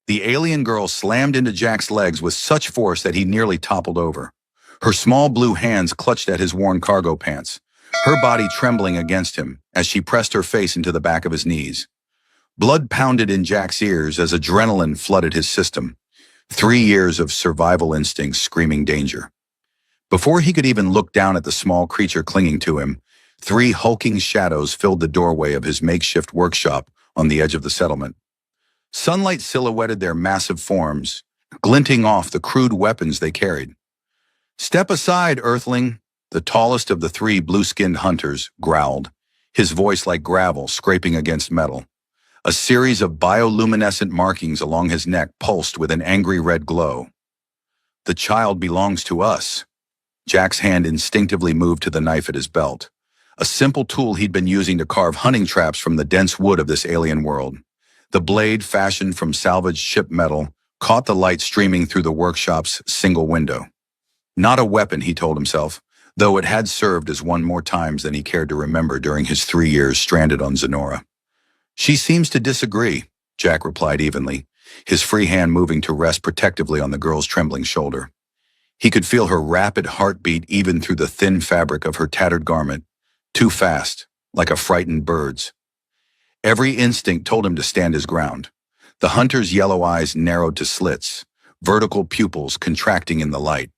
The alien girl slammed into Jack's legs with such force that he nearly toppled over. Her small blue hands clutched at his worn cargo pants, her body trembling against him as she pressed her face into the back of his knees. Blood pounded in Jack's ears as adrenaline flooded his system. 3 years of survival instincts screaming danger. Before he could even look down at the small creature clinging to him, 3 hulking shadows filled the doorway of his makeshift workshop on the edge of the settlement. Sunlight silhouetted their massive forms, glinting off the crude weapons they carried. "Step aside, Earthling," the tallest of the 3 blue-skinned hunters growled, his voice like gravel scraping against metal. A series of bioluminescent markings along his neck pulsed with an angry red glow. "The child belongs to us." Jack's hand instinctively moved to the knife at his belt, a simple tool he'd been using to carve hunting traps from the dense wood of this alien world. The blade, fashioned from salvaged ship metal, caught the light streaming through the workshop's single window. Not a weapon, he told himself, though it had served as one more times than he cared to remember during his 3 years stranded on Zenora. "She seems to disagree," Jack replied evenly, his free hand moving to rest protectively on the girl's trembling shoulder. He could feel her rapid heartbeat even through the thin fabric of her tattered garment, too fast, like a frightened bird's. Every instinct told him to stand his ground. The hunter's yellow eyes narrowed to slits, vertical pupils contracting in the light.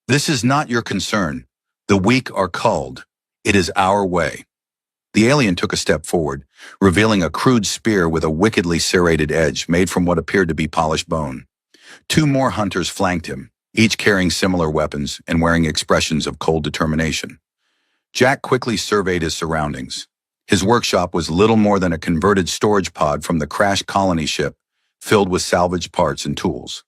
"This is not your concern. The weak are culled. It is our way." The alien took a step forward, revealing a crude spear with a wickedly serrated edge made from what appeared to be polished bone. 2 more hunters flanked him, each carrying similar weapons and wearing expressions of cold determination. Jack quickly surveyed his surroundings. His workshop was little more than a converted storage pod from the crashed colony ship, filled with salvaged parts and tools.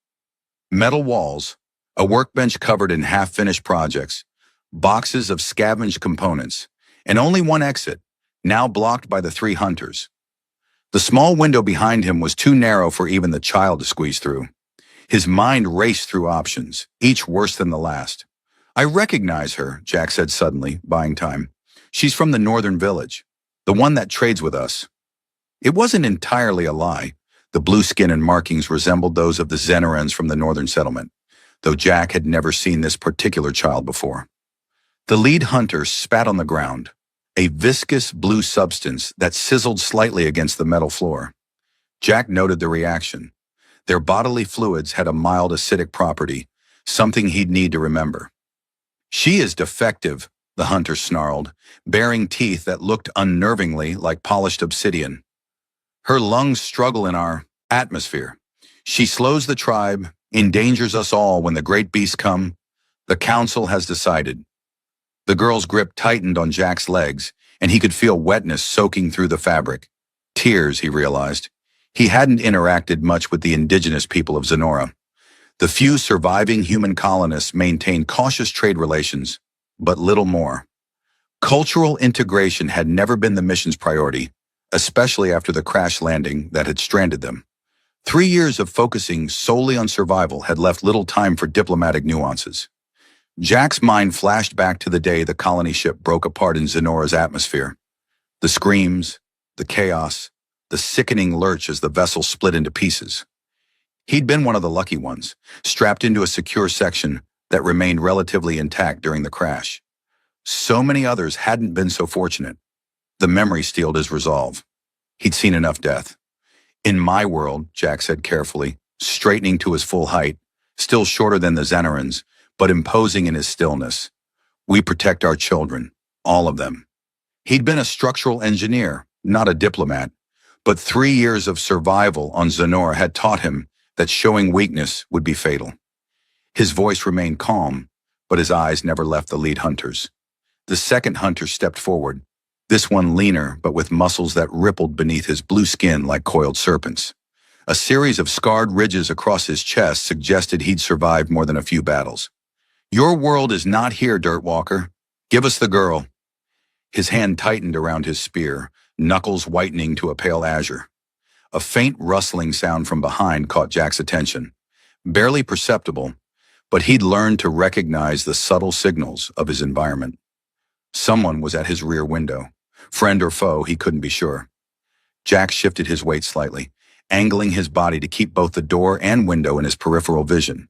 Metal walls, a workbench covered in half-finished projects, boxes of scavenged components, and only one exit, now blocked by the 3 hunters. The small window behind him was too narrow for even the child to squeeze through. His mind raced through options, each worse than the last. "I recognize her," Jack said suddenly, buying time. "She's from the northern village. The one that trades with us." It wasn't entirely a lie. The blue skin and markings resembled those of the Zenorans from the northern settlement, though Jack had never seen this particular child before. The lead hunter spat on the ground, a viscous blue substance that sizzled slightly against the metal floor. Jack noted the reaction. Their bodily fluids had a mild acidic property, something he'd need to remember. "She is defective," the hunter snarled, baring teeth that looked unnervingly like polished obsidian. "Her lungs struggle in our atmosphere. She slows the tribe, endangers us all when the great beasts come. The council has decided." The girl's grip tightened on Jack's legs, and he could feel wetness soaking through the fabric. Tears, he realized. He hadn't interacted much with the indigenous people of Zenora. The few surviving human colonists maintained cautious trade relations, but little more. Cultural integration had never been the mission's priority, especially after the crash landing that had stranded them. 3 years of focusing solely on survival had left little time for diplomatic nuances. Jack's mind flashed back to the day the colony ship broke apart in Zenora's atmosphere. The screams, the chaos, the sickening lurch as the vessel split into pieces. He'd been one of the lucky ones, strapped into a secure section that remained relatively intact during the crash. So many others hadn't been so fortunate. The memory steeled his resolve. He'd seen enough death. "In my world," Jack said carefully, straightening to his full height, still shorter than the Zenorans, but imposing in his stillness, "we protect our children, all of them." He'd been a structural engineer, not a diplomat, but 3 years of survival on Zenora had taught him that showing weakness would be fatal. His voice remained calm, but his eyes never left the lead hunters. The second hunter stepped forward, this one leaner but with muscles that rippled beneath his blue skin like coiled serpents. A series of scarred ridges across his chest suggested he'd survived more than a few battles. "Your world is not here, Dirtwalker. Give us the girl." His hand tightened around his spear, knuckles whitening to a pale azure. A faint rustling sound from behind caught Jack's attention. Barely perceptible, but he'd learned to recognize the subtle signals of his environment. Someone was at his rear window. Friend or foe, he couldn't be sure. Jack shifted his weight slightly, angling his body to keep both the door and window in his peripheral vision.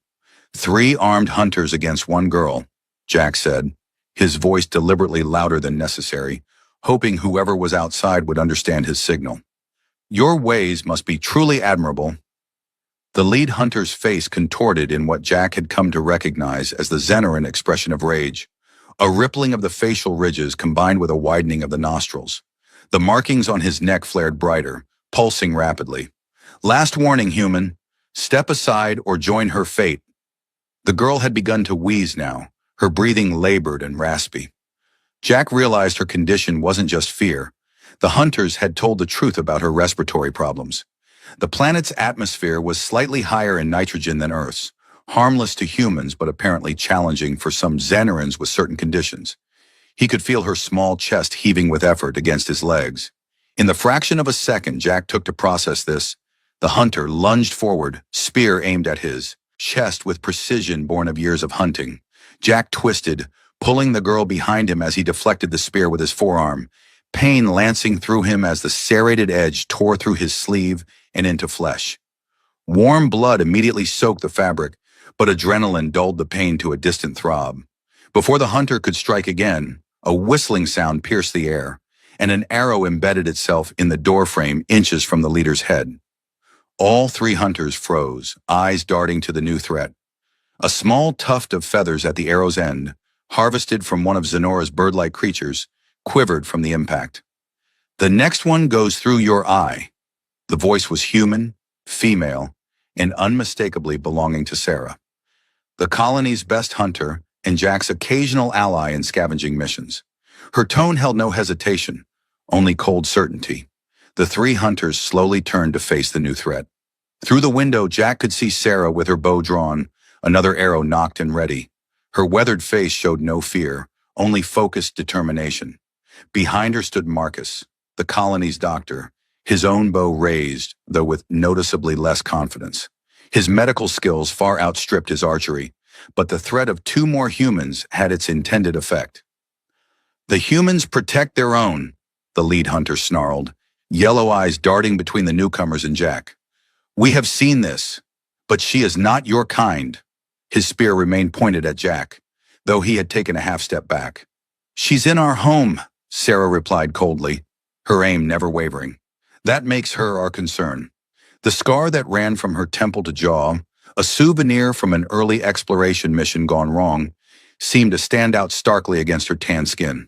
3 armed hunters against 1 girl, Jack said, his voice deliberately louder than necessary, hoping whoever was outside would understand his signal. Your ways must be truly admirable. The lead hunter's face contorted in what Jack had come to recognize as the Zeneran expression of rage, a rippling of the facial ridges combined with a widening of the nostrils. The markings on his neck flared brighter, pulsing rapidly. Last warning, human. Step aside or join her fate. The girl had begun to wheeze now, her breathing labored and raspy. Jack realized her condition wasn't just fear. The hunters had told the truth about her respiratory problems. The planet's atmosphere was slightly higher in nitrogen than Earth's, harmless to humans but apparently challenging for some Zenerans with certain conditions. He could feel her small chest heaving with effort against his legs. In the fraction of a second Jack took to process this, the hunter lunged forward, spear aimed at his chest with precision born of years of hunting. Jack twisted, pulling the girl behind him as he deflected the spear with his forearm, pain lancing through him as the serrated edge tore through his sleeve and into flesh. Warm blood immediately soaked the fabric, but adrenaline dulled the pain to a distant throb. Before the hunter could strike again, a whistling sound pierced the air, and an arrow embedded itself in the doorframe inches from the leader's head. All 3 hunters froze, eyes darting to the new threat. A small tuft of feathers at the arrow's end, harvested from one of Zenora's bird-like creatures, quivered from the impact. The next one goes through your eye. The voice was human, female, and unmistakably belonging to Sarah, the colony's best hunter and Jack's occasional ally in scavenging missions. Her tone held no hesitation, only cold certainty. The 3 hunters slowly turned to face the new threat. Through the window, Jack could see Sarah with her bow drawn, another arrow nocked and ready. Her weathered face showed no fear, only focused determination. Behind her stood Marcus, the colony's doctor, his own bow raised, though with noticeably less confidence. His medical skills far outstripped his archery, but the threat of 2 more humans had its intended effect. The humans protect their own, the lead hunter snarled, yellow eyes darting between the newcomers and Jack. We have seen this, but she is not your kind. His spear remained pointed at Jack, though he had taken a half-step back. She's in our home, Sarah replied coldly, her aim never wavering. That makes her our concern. The scar that ran from her temple to jaw, a souvenir from an early exploration mission gone wrong, seemed to stand out starkly against her tan skin.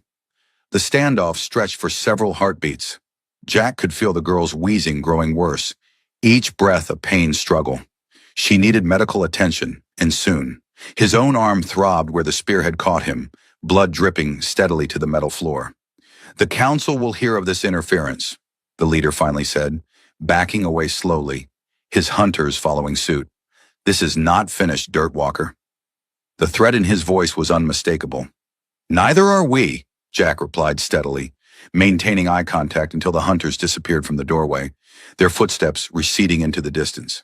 The standoff stretched for several heartbeats. Jack could feel the girl's wheezing growing worse, each breath a pain struggle. She needed medical attention, and soon. His own arm throbbed where the spear had caught him, blood dripping steadily to the metal floor. The council will hear of this interference, the leader finally said, backing away slowly, his hunters following suit. This is not finished, Dirtwalker. The threat in his voice was unmistakable. Neither are we, Jack replied steadily, maintaining eye contact until the hunters disappeared from the doorway, their footsteps receding into the distance.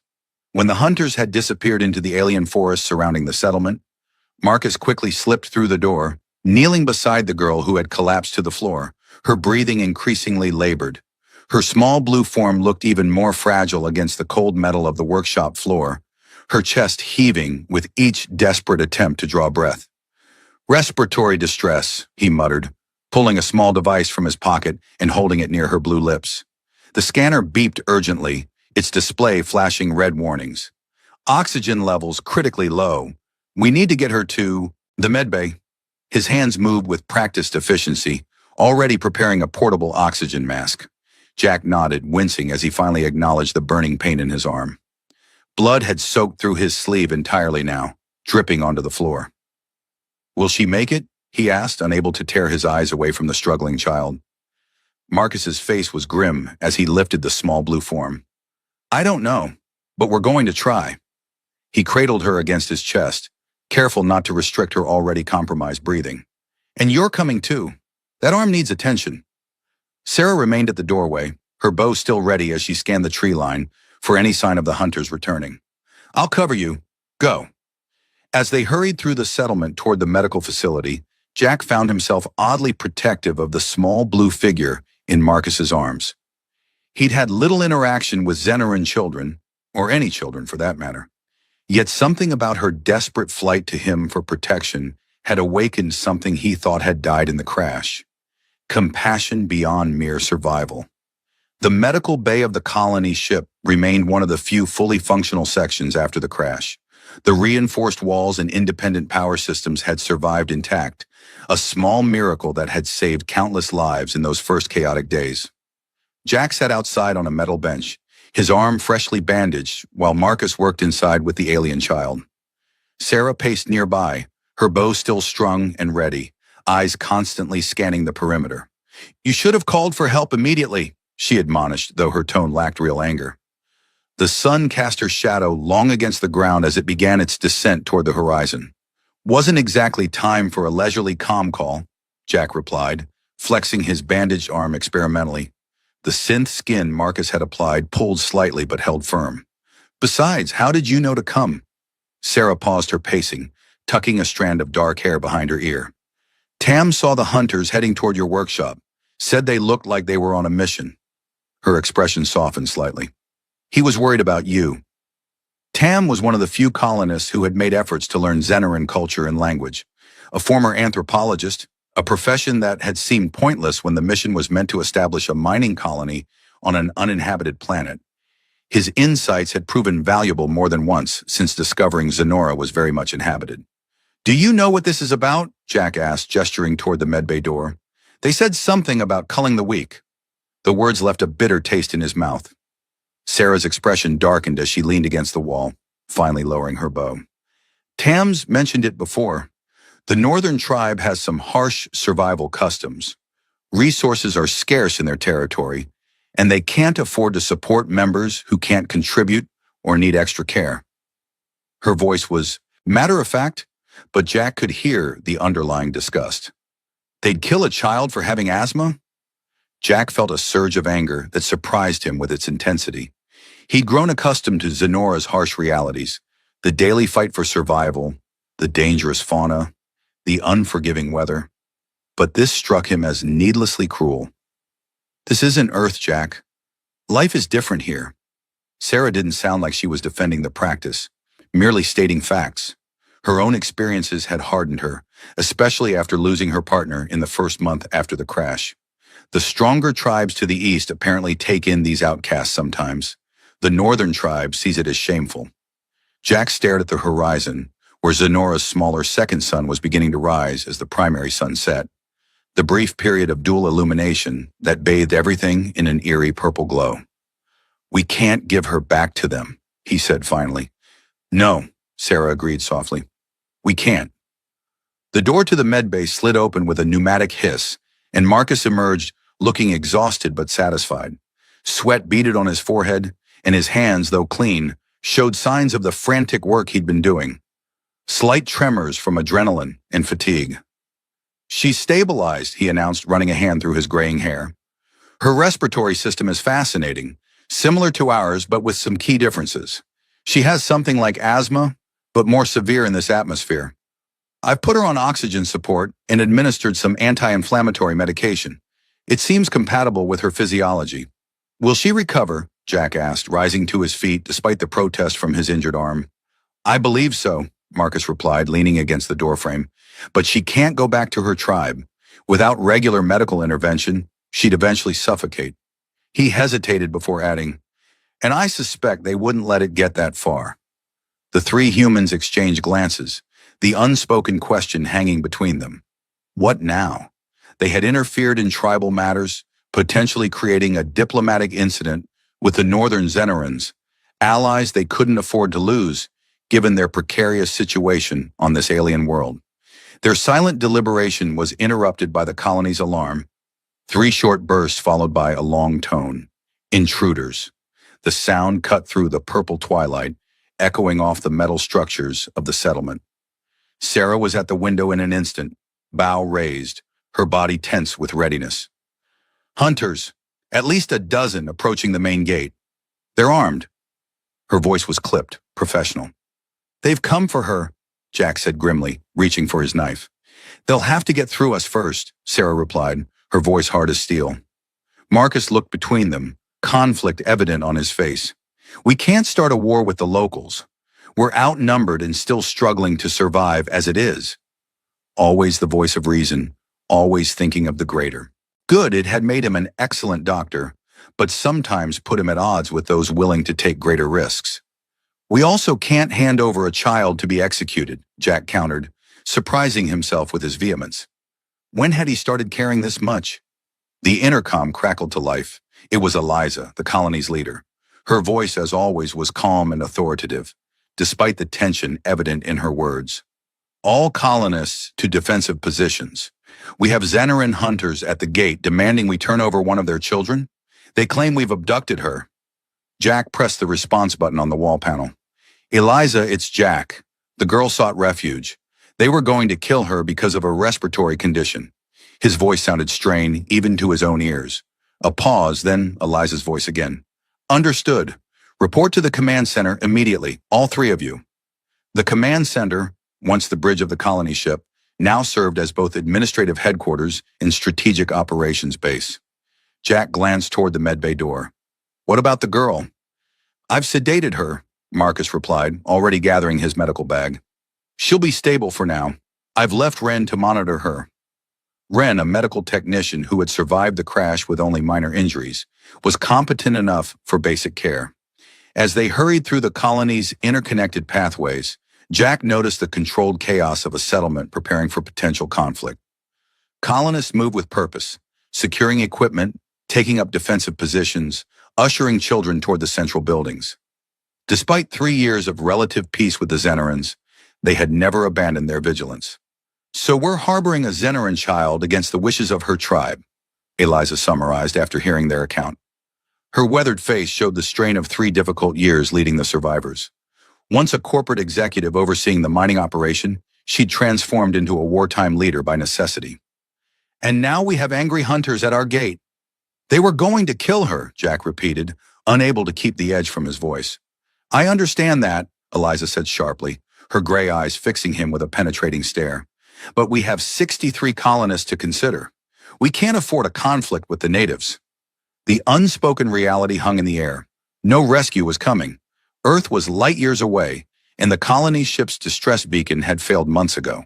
When the hunters had disappeared into the alien forest surrounding the settlement, Marcus quickly slipped through the door, kneeling beside the girl who had collapsed to the floor, her breathing increasingly labored. Her small blue form looked even more fragile against the cold metal of the workshop floor, her chest heaving with each desperate attempt to draw breath. Respiratory distress, he muttered, pulling a small device from his pocket and holding it near her blue lips. The scanner beeped urgently, its display flashing red warnings. Oxygen levels critically low. We need to get her to the medbay. His hands moved with practiced efficiency, already preparing a portable oxygen mask. Jack nodded, wincing as he finally acknowledged the burning pain in his arm. Blood had soaked through his sleeve entirely now, dripping onto the floor. Will she make it? He asked, unable to tear his eyes away from the struggling child. Marcus's face was grim as he lifted the small blue form. I don't know, but we're going to try. He cradled her against his chest, careful not to restrict her already compromised breathing. And you're coming too. That arm needs attention. Sarah remained at the doorway, her bow still ready as she scanned the tree line for any sign of the hunters returning. I'll cover you. Go. As they hurried through the settlement toward the medical facility, Jack found himself oddly protective of the small blue figure in Marcus's arms. He'd had little interaction with Zeneran children, or any children for that matter. Yet something about her desperate flight to him for protection had awakened something he thought had died in the crash. Compassion beyond mere survival. The medical bay of the colony ship remained one of the few fully functional sections after the crash. The reinforced walls and independent power systems had survived intact, a small miracle that had saved countless lives in those first chaotic days. Jack sat outside on a metal bench, his arm freshly bandaged, while Marcus worked inside with the alien child. Sarah paced nearby, her bow still strung and ready, eyes constantly scanning the perimeter. "You should have called for help immediately," she admonished, though her tone lacked real anger. The sun cast her shadow long against the ground as it began its descent toward the horizon. "Wasn't exactly time for a leisurely comm call," Jack replied, flexing his bandaged arm experimentally. The synth skin Marcus had applied pulled slightly but held firm. "Besides, how did you know to come?" Sarah paused her pacing, tucking a strand of dark hair behind her ear. "Tam saw the hunters heading toward your workshop, said they looked like they were on a mission." Her expression softened slightly. "He was worried about you." Tam was one of the few colonists who had made efforts to learn Zeneran culture and language. A former anthropologist, a profession that had seemed pointless when the mission was meant to establish a mining colony on an uninhabited planet. His insights had proven valuable more than once since discovering Zenora was very much inhabited. "Do you know what this is about?" Jack asked, gesturing toward the medbay door. "They said something about culling the weak." The words left a bitter taste in his mouth. Sarah's expression darkened as she leaned against the wall, finally lowering her bow. "Tam's mentioned it before. The Northern Tribe has some harsh survival customs. Resources are scarce in their territory, and they can't afford to support members who can't contribute or need extra care." Her voice was matter-of-fact, but Jack could hear the underlying disgust. "They'd kill a child for having asthma?" Jack felt a surge of anger that surprised him with its intensity. He'd grown accustomed to Zenora's harsh realities, the daily fight for survival, the dangerous fauna, the unforgiving weather. But this struck him as needlessly cruel. "This isn't Earth, Jack. Life is different here." Sarah didn't sound like she was defending the practice, merely stating facts. Her own experiences had hardened her, especially after losing her partner in the first month after the crash. The stronger tribes to the east apparently take in these outcasts sometimes. The Northern Tribe sees it as shameful. Jack stared at the horizon, where Zenora's smaller second sun was beginning to rise as the primary sun set. The brief period of dual illumination that bathed everything in an eerie purple glow. "We can't give her back to them," he said finally. "No," Sarah agreed softly. "We can't." The door to the medbay slid open with a pneumatic hiss, and Marcus emerged, looking exhausted but satisfied. Sweat beaded on his forehead, and his hands, though clean, showed signs of the frantic work he'd been doing. Slight tremors from adrenaline and fatigue. "She's stabilized," he announced, running a hand through his graying hair. "Her respiratory system is fascinating, similar to ours but with some key differences. She has something like asthma, but more severe in this atmosphere. I've put her on oxygen support and administered some anti-inflammatory medication. It seems compatible with her physiology." "Will she recover?" Jack asked, rising to his feet despite the protest from his injured arm. "I believe so," Marcus replied, leaning against the doorframe. "But she can't go back to her tribe. Without regular medical intervention, she'd eventually suffocate." He hesitated before adding, "And I suspect they wouldn't let it get that far." The three humans exchanged glances, the unspoken question hanging between them. What now? They had interfered in tribal matters, potentially creating a diplomatic incident with the Northern Zenerans, allies they couldn't afford to lose, given their precarious situation on this alien world. Their silent deliberation was interrupted by the colony's alarm. 3 short bursts followed by a long tone. "Intruders." The sound cut through the purple twilight, echoing off the metal structures of the settlement. Sarah was at the window in an instant, bow raised, her body tense with readiness. "Hunters, at least a dozen approaching the main gate. They're armed." Her voice was clipped, professional. "They've come for her," Jack said grimly, reaching for his knife. "They'll have to get through us first," Sarah replied, her voice hard as steel. Marcus looked between them, conflict evident on his face. We can't start a war with the locals. We're outnumbered and still struggling to survive as it is. Always the voice of reason, always thinking of the greater good. It had made him an excellent doctor, but sometimes put him at odds with those willing to take greater risks. We also can't hand over a child to be executed, Jack countered, surprising himself with his vehemence. When had he started caring this much? The intercom crackled to life. It was Eliza, the colony's leader. Her voice, as always, was calm and authoritative, despite the tension evident in her words. All colonists to defensive positions. We have Zeneran hunters at the gate demanding we turn over one of their children. They claim we've abducted her. Jack pressed the response button on the wall panel. Eliza, it's Jack. The girl sought refuge. They were going to kill her because of a respiratory condition. His voice sounded strained, even to his own ears. A pause, then Eliza's voice again. Understood. Report to the command center immediately, all three of you. The command center, once the bridge of the colony ship, now served as both administrative headquarters and strategic operations base. Jack glanced toward the medbay door. What about the girl? I've sedated her, Marcus replied, already gathering his medical bag. She'll be stable for now. I've left Ren to monitor her. Ren, a medical technician who had survived the crash with only minor injuries, was competent enough for basic care. As they hurried through the colony's interconnected pathways, Jack noticed the controlled chaos of a settlement preparing for potential conflict. Colonists moved with purpose, securing equipment, taking up defensive positions, ushering children toward the central buildings. Despite 3 years of relative peace with the Zenerans, they had never abandoned their vigilance. So we're harboring a Zeneran child against the wishes of her tribe, Eliza summarized after hearing their account. Her weathered face showed the strain of 3 difficult years leading the survivors. Once a corporate executive overseeing the mining operation, she'd transformed into a wartime leader by necessity. And now we have angry hunters at our gate. They were going to kill her, Jack repeated, unable to keep the edge from his voice. I understand that, Eliza said sharply, her gray eyes fixing him with a penetrating stare. But we have 63 colonists to consider. We can't afford a conflict with the natives. The unspoken reality hung in the air. No rescue was coming. Earth was light years away, and the colony ship's distress beacon had failed months ago.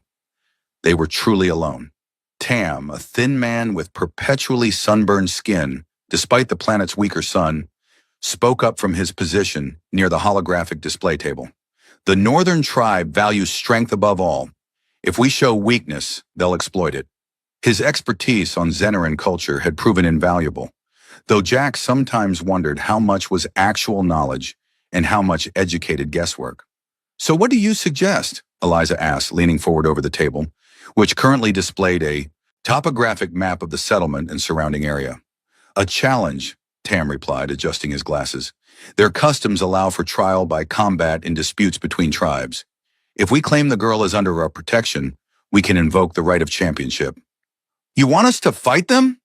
They were truly alone. Tam, a thin man with perpetually sunburned skin, despite the planet's weaker sun, spoke up from his position near the holographic display table. The northern tribe values strength above all. If we show weakness, they'll exploit it. His expertise on Zeneran culture had proven invaluable, though Jack sometimes wondered how much was actual knowledge and how much educated guesswork. So what do you suggest? Eliza asked, leaning forward over the table, which currently displayed a topographic map of the settlement and surrounding area. A challenge, Tam replied, adjusting his glasses. Their customs allow for trial by combat in disputes between tribes. If we claim the girl is under our protection, we can invoke the right of championship. You want us to fight them?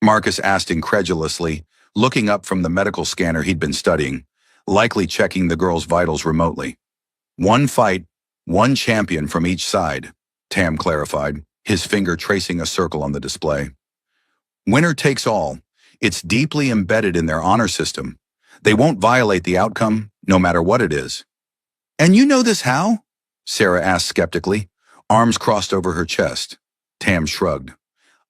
Marcus asked incredulously, looking up from the medical scanner he'd been studying, likely checking the girl's vitals remotely. One fight, one champion from each side, Tam clarified, his finger tracing a circle on the display. Winner takes all. It's deeply embedded in their honor system. They won't violate the outcome, no matter what it is. And you know this how? Sarah asked skeptically, arms crossed over her chest. Tam shrugged.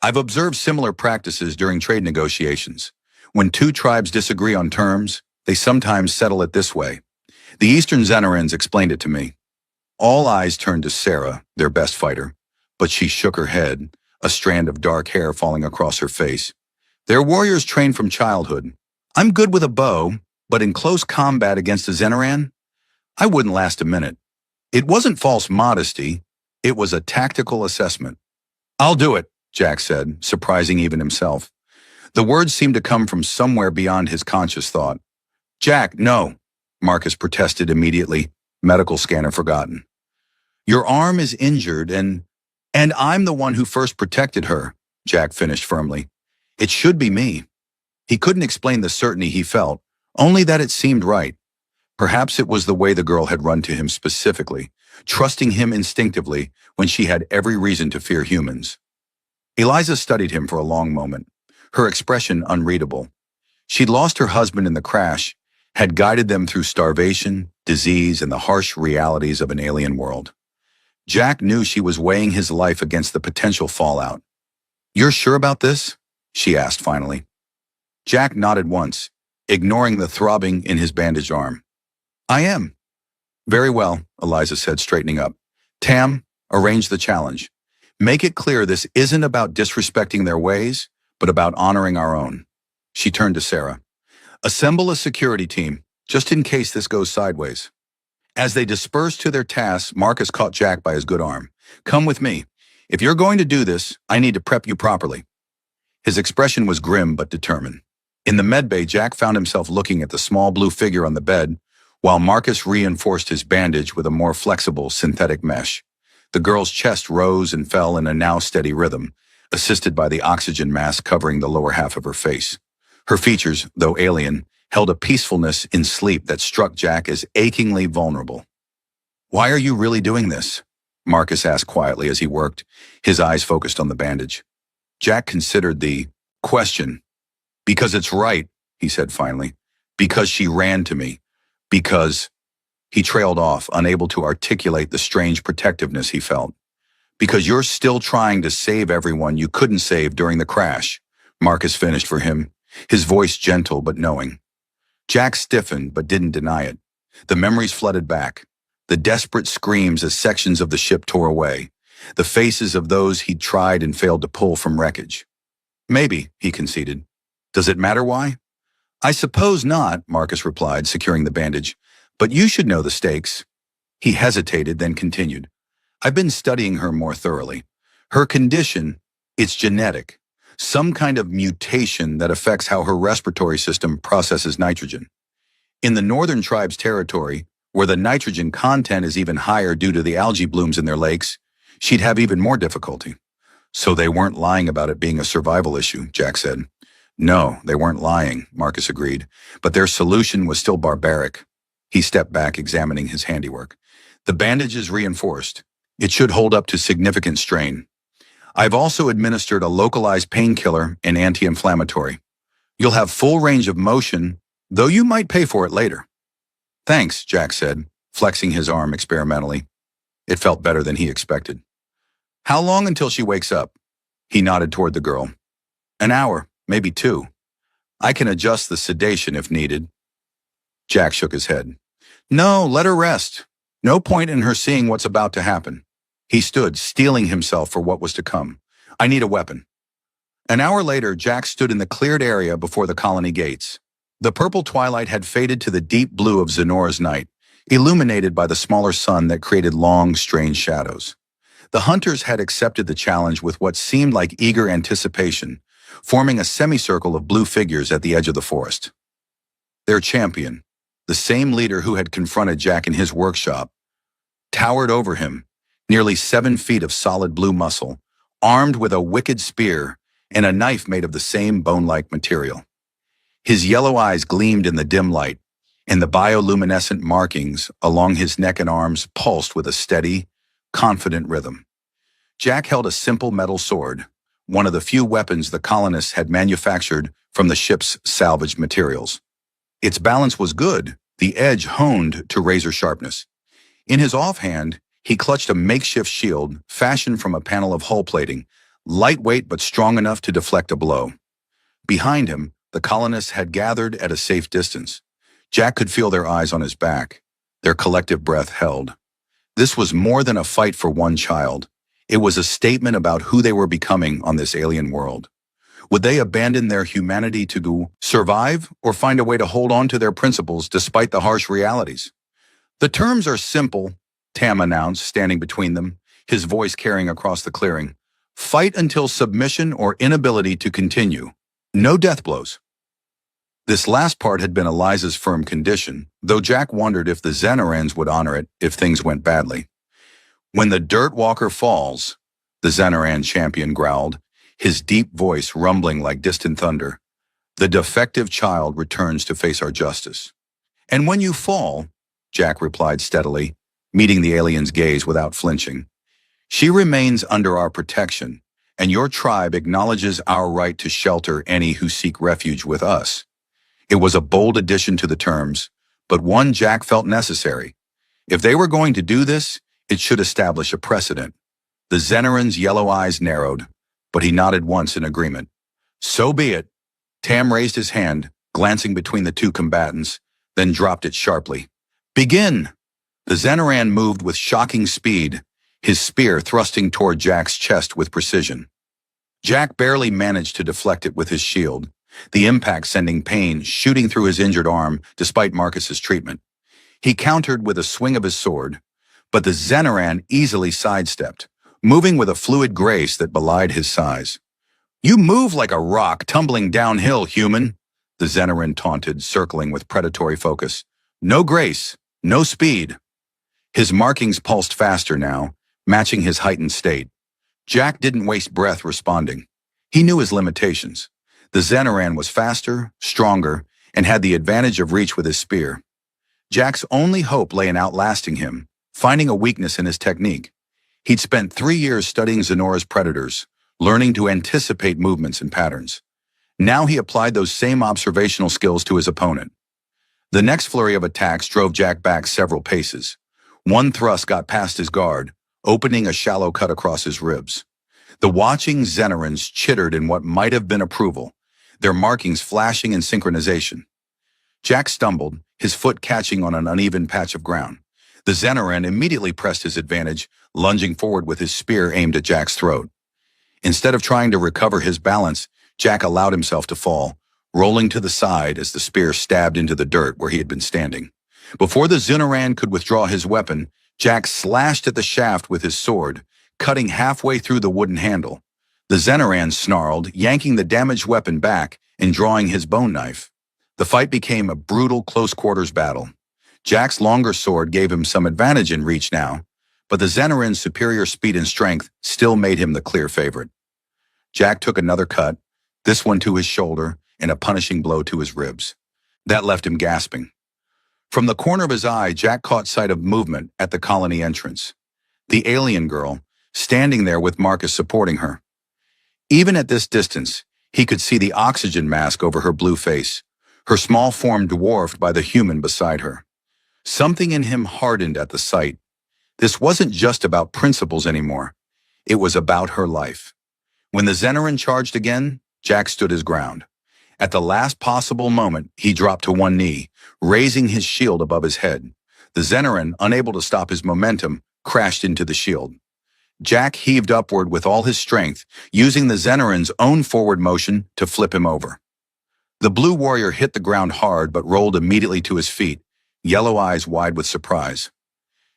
I've observed similar practices during trade negotiations. When 2 tribes disagree on terms, they sometimes settle it this way. The Eastern Zenerans explained it to me. All eyes turned to Sarah, their best fighter, but she shook her head, a strand of dark hair falling across her face. They're warriors trained from childhood. I'm good with a bow, but in close combat against a Zeneran, I wouldn't last a minute. It wasn't false modesty, it was a tactical assessment. I'll do it, Jack said, surprising even himself. The words seemed to come from somewhere beyond his conscious thought. Jack, no, Marcus protested immediately, medical scanner forgotten. Your arm is injured and I'm the one who first protected her, Jack finished firmly. It should be me. He couldn't explain the certainty he felt, only that it seemed right. Perhaps it was the way the girl had run to him specifically, trusting him instinctively when she had every reason to fear humans. Eliza studied him for a long moment, her expression unreadable. She'd lost her husband in the crash, had guided them through starvation, disease, and the harsh realities of an alien world. Jack knew she was weighing his life against the potential fallout. "You're sure about this?" she asked finally. Jack nodded once, ignoring the throbbing in his bandaged arm. "I am." "Very well," Eliza said, straightening up. "Tam, arrange the challenge. Make it clear this isn't about disrespecting their ways, but about honoring our own." She turned to Sarah. "Assemble a security team, just in case this goes sideways." As they dispersed to their tasks, Marcus caught Jack by his good arm. "Come with me. If you're going to do this, I need to prep you properly." His expression was grim but determined. In the medbay, Jack found himself looking at the small blue figure on the bed, while Marcus reinforced his bandage with a more flexible synthetic mesh. The girl's chest rose and fell in a now steady rhythm, assisted by the oxygen mask covering the lower half of her face. Her features, though alien, held a peacefulness in sleep that struck Jack as achingly vulnerable. "Why are you really doing this?" Marcus asked quietly as he worked, his eyes focused on the bandage. Jack considered the question. "Because it's right," he said finally. "Because she ran to me. Because—" He trailed off, unable to articulate the strange protectiveness he felt. "Because you're still trying to save everyone you couldn't save during the crash," Marcus finished for him, his voice gentle but knowing. Jack stiffened but didn't deny it. The memories flooded back. The desperate screams as sections of the ship tore away. The faces of those he'd tried and failed to pull from wreckage. "Maybe," he conceded. "Does it matter why?" "I suppose not," Marcus replied, securing the bandage. "But you should know the stakes." He hesitated, then continued. "I've been studying her more thoroughly. Her condition, it's genetic. Some kind of mutation that affects how her respiratory system processes nitrogen. In the Northern Tribes territory, where the nitrogen content is even higher due to the algae blooms in their lakes, she'd have even more difficulty." "So they weren't lying about it being a survival issue," Jack said. "No, they weren't lying," Marcus agreed, "but their solution was still barbaric." He stepped back, examining his handiwork. "The bandage is reinforced. It should hold up to significant strain. I've also administered a localized painkiller and anti-inflammatory. You'll have full range of motion, though you might pay for it later." "Thanks," Jack said, flexing his arm experimentally. It felt better than he expected. "How long until she wakes up?" He nodded toward the girl. "An hour, maybe 2. I can adjust the sedation if needed." Jack shook his head. "No, let her rest. No point in her seeing what's about to happen." He stood, steeling himself for what was to come. "I need a weapon." An hour later, Jack stood in the cleared area before the colony gates. The purple twilight had faded to the deep blue of Zenora's night, illuminated by the smaller sun that created long, strange shadows. The hunters had accepted the challenge with what seemed like eager anticipation, forming a semicircle of blue figures at the edge of the forest. Their champion, the same leader who had confronted Jack in his workshop, towered over him, nearly 7 feet of solid blue muscle, armed with a wicked spear and a knife made of the same bone-like material. His yellow eyes gleamed in the dim light, and the bioluminescent markings along his neck and arms pulsed with a steady, confident rhythm. Jack held a simple metal sword, one of the few weapons the colonists had manufactured from the ship's salvaged materials. Its balance was good, the edge honed to razor sharpness. In his offhand, he clutched a makeshift shield fashioned from a panel of hull plating, lightweight but strong enough to deflect a blow. Behind him, the colonists had gathered at a safe distance. Jack could feel their eyes on his back, their collective breath held. This was more than a fight for one child. It was a statement about who they were becoming on this alien world. Would they abandon their humanity to survive or find a way to hold on to their principles despite the harsh realities? "The terms are simple," Tam announced, standing between them, his voice carrying across the clearing. "Fight until submission or inability to continue. No death blows." This last part had been Eliza's firm condition, though Jack wondered if the Xenarans would honor it if things went badly. "When the Dirt Walker falls," the Xenaran champion growled, his deep voice rumbling like distant thunder, "the defective child returns to face our justice." "And when you fall," Jack replied steadily, meeting the alien's gaze without flinching, "she remains under our protection, and your tribe acknowledges our right to shelter any who seek refuge with us." It was a bold addition to the terms, but one Jack felt necessary. If they were going to do this, it should establish a precedent. The Zenaran's yellow eyes narrowed, but he nodded once in agreement. So be it. Tam raised his hand, glancing between the two combatants, then dropped it sharply. Begin! The Zenaran moved with shocking speed, his spear thrusting toward Jack's chest with precision. Jack barely managed to deflect it with his shield, the impact sending pain shooting through his injured arm despite Marcus's treatment. He countered with a swing of his sword, but the Zenaran easily sidestepped, moving with a fluid grace that belied his size. You move like a rock tumbling downhill, human, the Zenaran taunted, circling with predatory focus. No grace, no speed. His markings pulsed faster now, matching his heightened state. Jack didn't waste breath responding. He knew his limitations. The Zenaran was faster, stronger, and had the advantage of reach with his spear. Jack's only hope lay in outlasting him, finding a weakness in his technique. He'd spent 3 years studying Zenora's predators, learning to anticipate movements and patterns. Now he applied those same observational skills to his opponent. The next flurry of attacks drove Jack back several paces. One thrust got past his guard, opening a shallow cut across his ribs. The watching Zenarans chittered in what might have been approval, their markings flashing in synchronization. Jack stumbled, his foot catching on an uneven patch of ground. The Zenaran immediately pressed his advantage, lunging forward with his spear aimed at Jack's throat. Instead of trying to recover his balance, Jack allowed himself to fall, rolling to the side as the spear stabbed into the dirt where he had been standing. Before the Zenaran could withdraw his weapon, Jack slashed at the shaft with his sword, cutting halfway through the wooden handle. The Zenaran snarled, yanking the damaged weapon back and drawing his bone knife. The fight became a brutal close-quarters battle. Jack's longer sword gave him some advantage in reach now, but the Zenaran's superior speed and strength still made him the clear favorite. Jack took another cut, this one to his shoulder and a punishing blow to his ribs. That left him gasping. From the corner of his eye, Jack caught sight of movement at the colony entrance. The alien girl, standing there with Marcus supporting her. Even at this distance, he could see the oxygen mask over her blue face, her small form dwarfed by the human beside her. Something in him hardened at the sight. This wasn't just about principles anymore. It was about her life. When the Zenaran charged again, Jack stood his ground. At the last possible moment, he dropped to one knee, raising his shield above his head. The Zenaran, unable to stop his momentum, crashed into the shield. Jack heaved upward with all his strength, using the Zenaran's own forward motion to flip him over. The blue warrior hit the ground hard but rolled immediately to his feet, yellow eyes wide with surprise.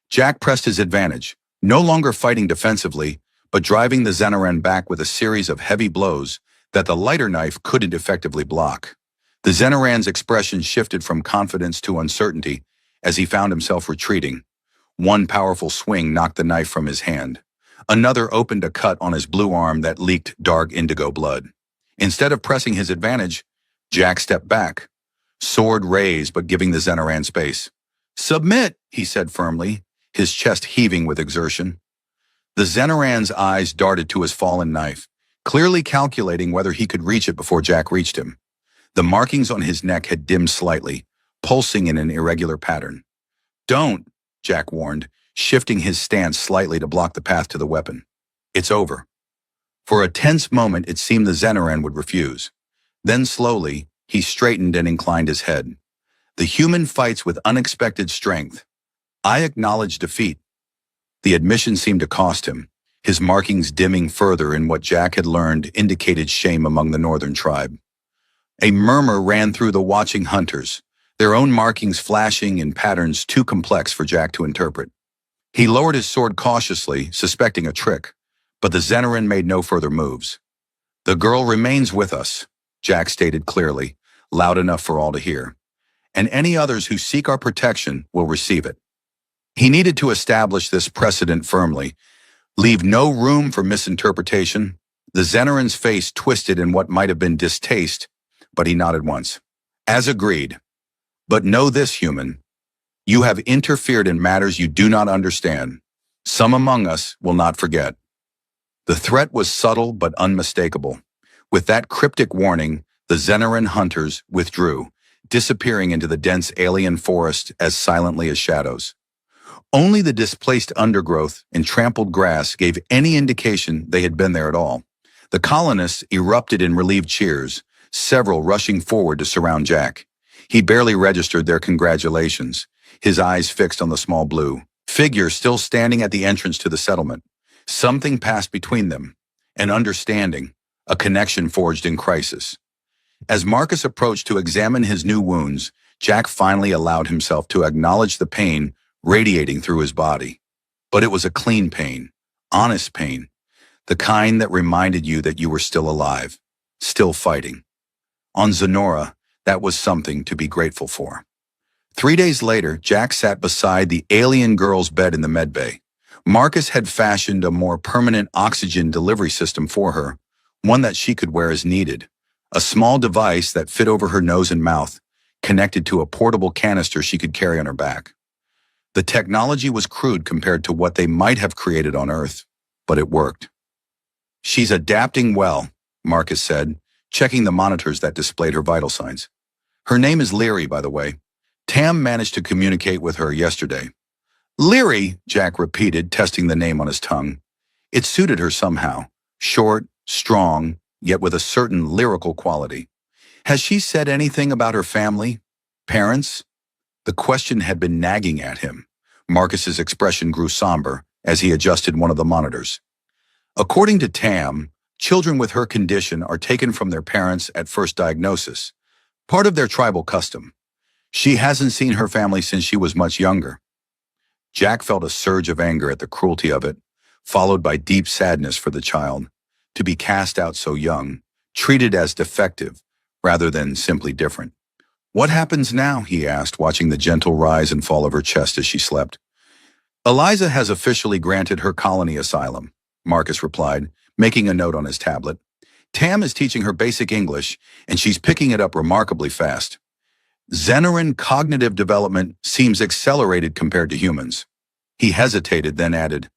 Jack pressed his advantage, no longer fighting defensively, but driving the Zenaran back with a series of heavy blows that the lighter knife couldn't effectively block. The Zenaran's expression shifted from confidence to uncertainty as he found himself retreating. One powerful swing knocked the knife from his hand. Another opened a cut on his blue arm that leaked dark indigo blood. Instead of pressing his advantage, Jack stepped back, sword raised but giving the Zenaran space. "Submit," he said firmly, his chest heaving with exertion. The Zenaran's eyes darted to his fallen knife, clearly calculating whether he could reach it before Jack reached him. The markings on his neck had dimmed slightly, pulsing in an irregular pattern. "Don't," Jack warned, shifting his stance slightly to block the path to the weapon. "It's over." For a tense moment, it seemed the Zenaran would refuse. Then slowly, he straightened and inclined his head. The human fights with unexpected strength. I acknowledge defeat. The admission seemed to cost him, his markings dimming further in what Jack had learned indicated shame among the northern tribe. A murmur ran through the watching hunters, their own markings flashing in patterns too complex for Jack to interpret. He lowered his sword cautiously, suspecting a trick, but the Zenaran made no further moves. "The girl remains with us," Jack stated clearly, loud enough for all to hear. "And any others who seek our protection will receive it." He needed to establish this precedent firmly, leave no room for misinterpretation. The Zenaran's face twisted in what might have been distaste, but he nodded once. "As agreed. But know this, human. You have interfered in matters you do not understand. Some among us will not forget." The threat was subtle but unmistakable. With that cryptic warning, the Zenaran hunters withdrew, disappearing into the dense alien forest as silently as shadows. Only the displaced undergrowth and trampled grass gave any indication they had been there at all. The colonists erupted in relieved cheers, several rushing forward to surround Jack. He barely registered their congratulations, his eyes fixed on the small blue figure still standing at the entrance to the settlement. Something passed between them, an understanding, a connection forged in crisis. As Marcus approached to examine his new wounds, Jack finally allowed himself to acknowledge the pain radiating through his body. But it was a clean pain, honest pain, the kind that reminded you that you were still alive, still fighting. On Zenora, that was something to be grateful for. 3 days later, Jack sat beside the alien girl's bed in the medbay. Marcus had fashioned a more permanent oxygen delivery system for her, one that she could wear as needed. A small device that fit over her nose and mouth, connected to a portable canister she could carry on her back. The technology was crude compared to what they might have created on Earth, but it worked. "She's adapting well," Marcus said, checking the monitors that displayed her vital signs. "Her name is Leary, by the way. Tam managed to communicate with her yesterday." "Leary," Jack repeated, testing the name on his tongue. It suited her somehow. Short, strong, yet with a certain lyrical quality. "Has she said anything about her family? Parents?" The question had been nagging at him. Marcus's expression grew somber as he adjusted one of the monitors. "According to Tam, children with her condition are taken from their parents at first diagnosis, part of their tribal custom. She hasn't seen her family since she was much younger." Jack felt a surge of anger at the cruelty of it, followed by deep sadness for the child. To be cast out so young, treated as defective, rather than simply different. "What happens now?" he asked, watching the gentle rise and fall of her chest as she slept. "Eliza has officially granted her colony asylum," Marcus replied, making a note on his tablet. "Tam is teaching her basic English, and she's picking it up remarkably fast. Zenoran cognitive development seems accelerated compared to humans." He hesitated, then added,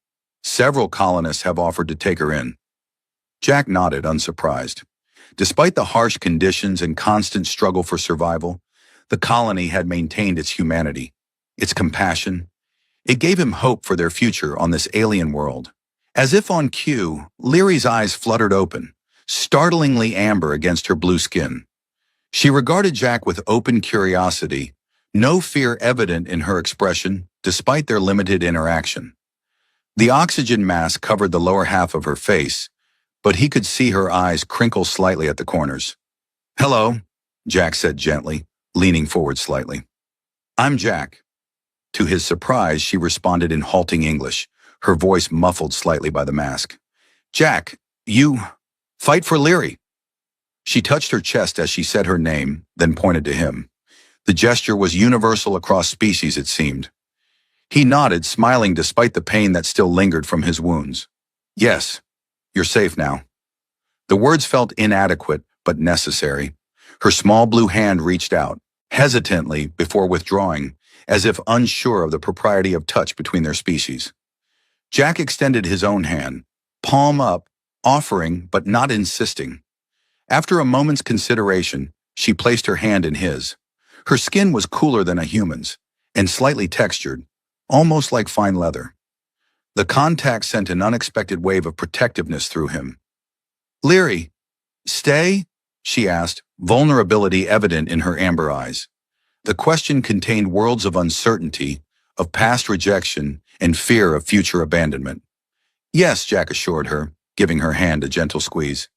"Several colonists have offered to take her in." Jack nodded, unsurprised. Despite the harsh conditions and constant struggle for survival, the colony had maintained its humanity, its compassion. It gave him hope for their future on this alien world. As if on cue, Leary's eyes fluttered open, startlingly amber against her blue skin. She regarded Jack with open curiosity, no fear evident in her expression, despite their limited interaction. The oxygen mask covered the lower half of her face, but he could see her eyes crinkle slightly at the corners. "Hello," Jack said gently, leaning forward slightly. "I'm Jack." To his surprise, she responded in halting English, her voice muffled slightly by the mask. "Jack, you fight for Leary." She touched her chest as she said her name, then pointed to him. The gesture was universal across species, it seemed. He nodded, smiling despite the pain that still lingered from his wounds. "Yes, you're safe now." The words felt inadequate, but necessary. Her small blue hand reached out, hesitantly before withdrawing, as if unsure of the propriety of touch between their species. Jack extended his own hand, palm up, offering but not insisting. After a moment's consideration, she placed her hand in his. Her skin was cooler than a human's, and slightly textured, almost like fine leather. The contact sent an unexpected wave of protectiveness through him. "Leary, stay?" she asked, vulnerability evident in her amber eyes. The question contained worlds of uncertainty, of past rejection, and fear of future abandonment. "Yes," Jack assured her, giving her hand a gentle squeeze.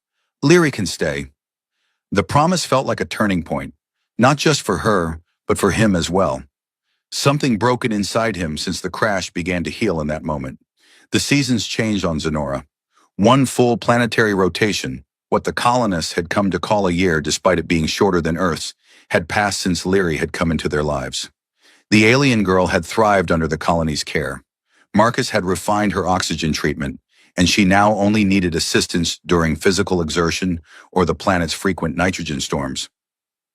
"Leary can stay." The promise felt like a turning point, not just for her, but for him as well. Something broken inside him since the crash began to heal in that moment. The seasons changed on Zenora. One full planetary rotation, what the colonists had come to call a year despite it being shorter than Earth's, had passed since Leary had come into their lives. The alien girl had thrived under the colony's care. Marcus had refined her oxygen treatment, and she now only needed assistance during physical exertion or the planet's frequent nitrogen storms.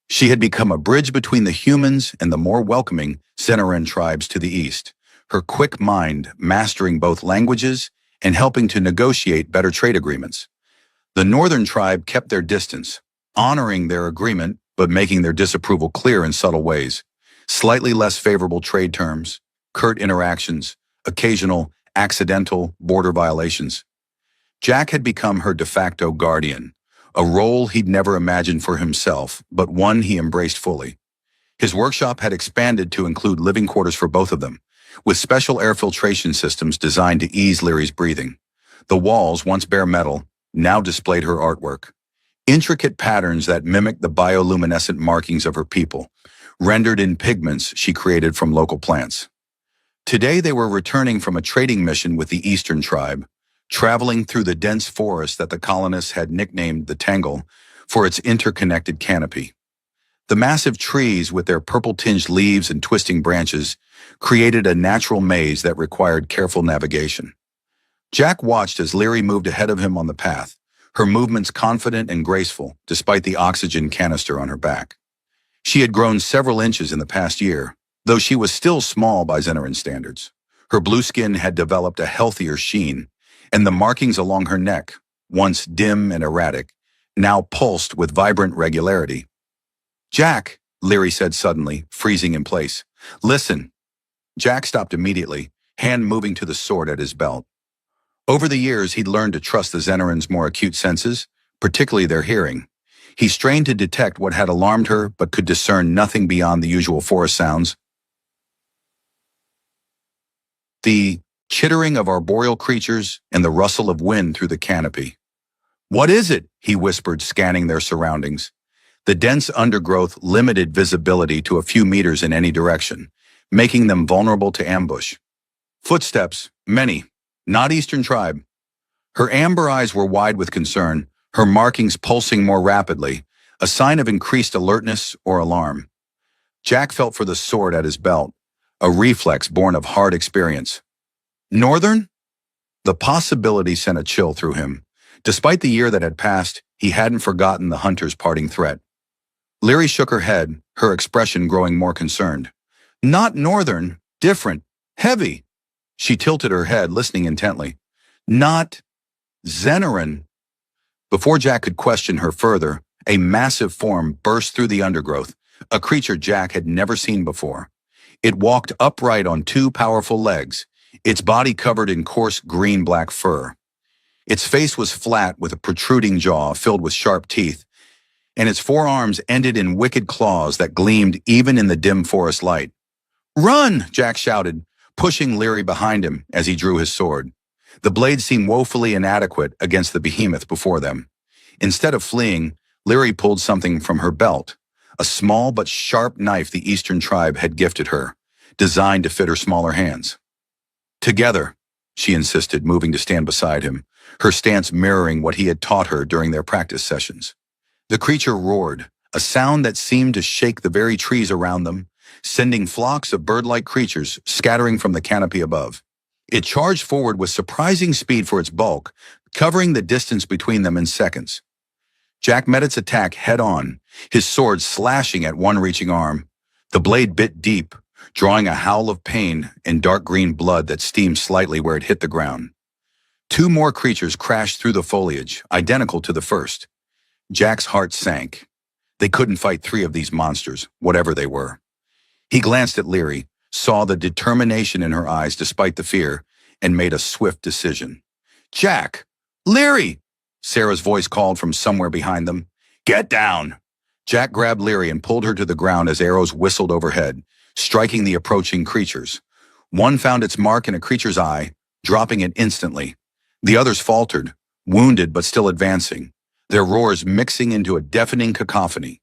She had become a bridge between the humans and the more welcoming Zenoran tribes to the east, her quick mind mastering both languages and helping to negotiate better trade agreements. The northern tribe kept their distance, honoring their agreement but making their disapproval clear in subtle ways. Slightly less favorable trade terms, curt interactions, occasional, accidental border violations. Jack had become her de facto guardian, a role he'd never imagined for himself, but one he embraced fully. His workshop had expanded to include living quarters for both of them, with special air filtration systems designed to ease Leary's breathing. The walls, once bare metal, now displayed her artwork. Intricate patterns that mimicked the bioluminescent markings of her people, rendered in pigments she created from local plants. Today they were returning from a trading mission with the Eastern Tribe, traveling through the dense forest that the colonists had nicknamed the Tangle for its interconnected canopy. The massive trees, with their purple-tinged leaves and twisting branches, created a natural maze that required careful navigation. Jack watched as Leary moved ahead of him on the path, her movements confident and graceful, despite the oxygen canister on her back. She had grown several inches in the past year, though she was still small by Zeneran standards. Her blue skin had developed a healthier sheen, and the markings along her neck, once dim and erratic, now pulsed with vibrant regularity. "Jack," Leary said suddenly, freezing in place. "Listen." Jack stopped immediately, hand moving to the sword at his belt. Over the years, he'd learned to trust the Zenerans' more acute senses, particularly their hearing. He strained to detect what had alarmed her, but could discern nothing beyond the usual forest sounds. The chittering of arboreal creatures and the rustle of wind through the canopy. "What is it?" he whispered, scanning their surroundings. The dense undergrowth limited visibility to a few meters in any direction, making them vulnerable to ambush. "Footsteps, many. Not Eastern Tribe." Her amber eyes were wide with concern, her markings pulsing more rapidly, a sign of increased alertness or alarm. Jack felt for the sword at his belt, a reflex born of hard experience. "Northern?" The possibility sent a chill through him. Despite the year that had passed, he hadn't forgotten the hunter's parting threat. Leary shook her head, her expression growing more concerned. "Not Northern, different, heavy." She tilted her head, listening intently. "Not Zeneran." Before Jack could question her further, a massive form burst through the undergrowth, a creature Jack had never seen before. It walked upright on two powerful legs, its body covered in coarse green-black fur. Its face was flat with a protruding jaw filled with sharp teeth, and its forearms ended in wicked claws that gleamed even in the dim forest light. "Run!" Jack shouted, pushing Leary behind him as he drew his sword. The blade seemed woefully inadequate against the behemoth before them. Instead of fleeing, Leary pulled something from her belt, a small but sharp knife the Eastern Tribe had gifted her, designed to fit her smaller hands. "Together," she insisted, moving to stand beside him, her stance mirroring what he had taught her during their practice sessions. The creature roared, a sound that seemed to shake the very trees around them, sending flocks of bird-like creatures scattering from the canopy above. It charged forward with surprising speed for its bulk, covering the distance between them in seconds. Jack met its attack head-on, his sword slashing at one reaching arm. The blade bit deep, drawing a howl of pain and dark green blood that steamed slightly where it hit the ground. Two more creatures crashed through the foliage, identical to the first. Jack's heart sank. They couldn't fight three of these monsters, whatever they were. He glanced at Leary, saw the determination in her eyes despite the fear, and made a swift decision. "Jack! Leary!" Sarah's voice called from somewhere behind them. "Get down!" Jack grabbed Leary and pulled her to the ground as arrows whistled overhead, striking the approaching creatures. One found its mark in a creature's eye, dropping it instantly. The others faltered, wounded but still advancing, their roars mixing into a deafening cacophony.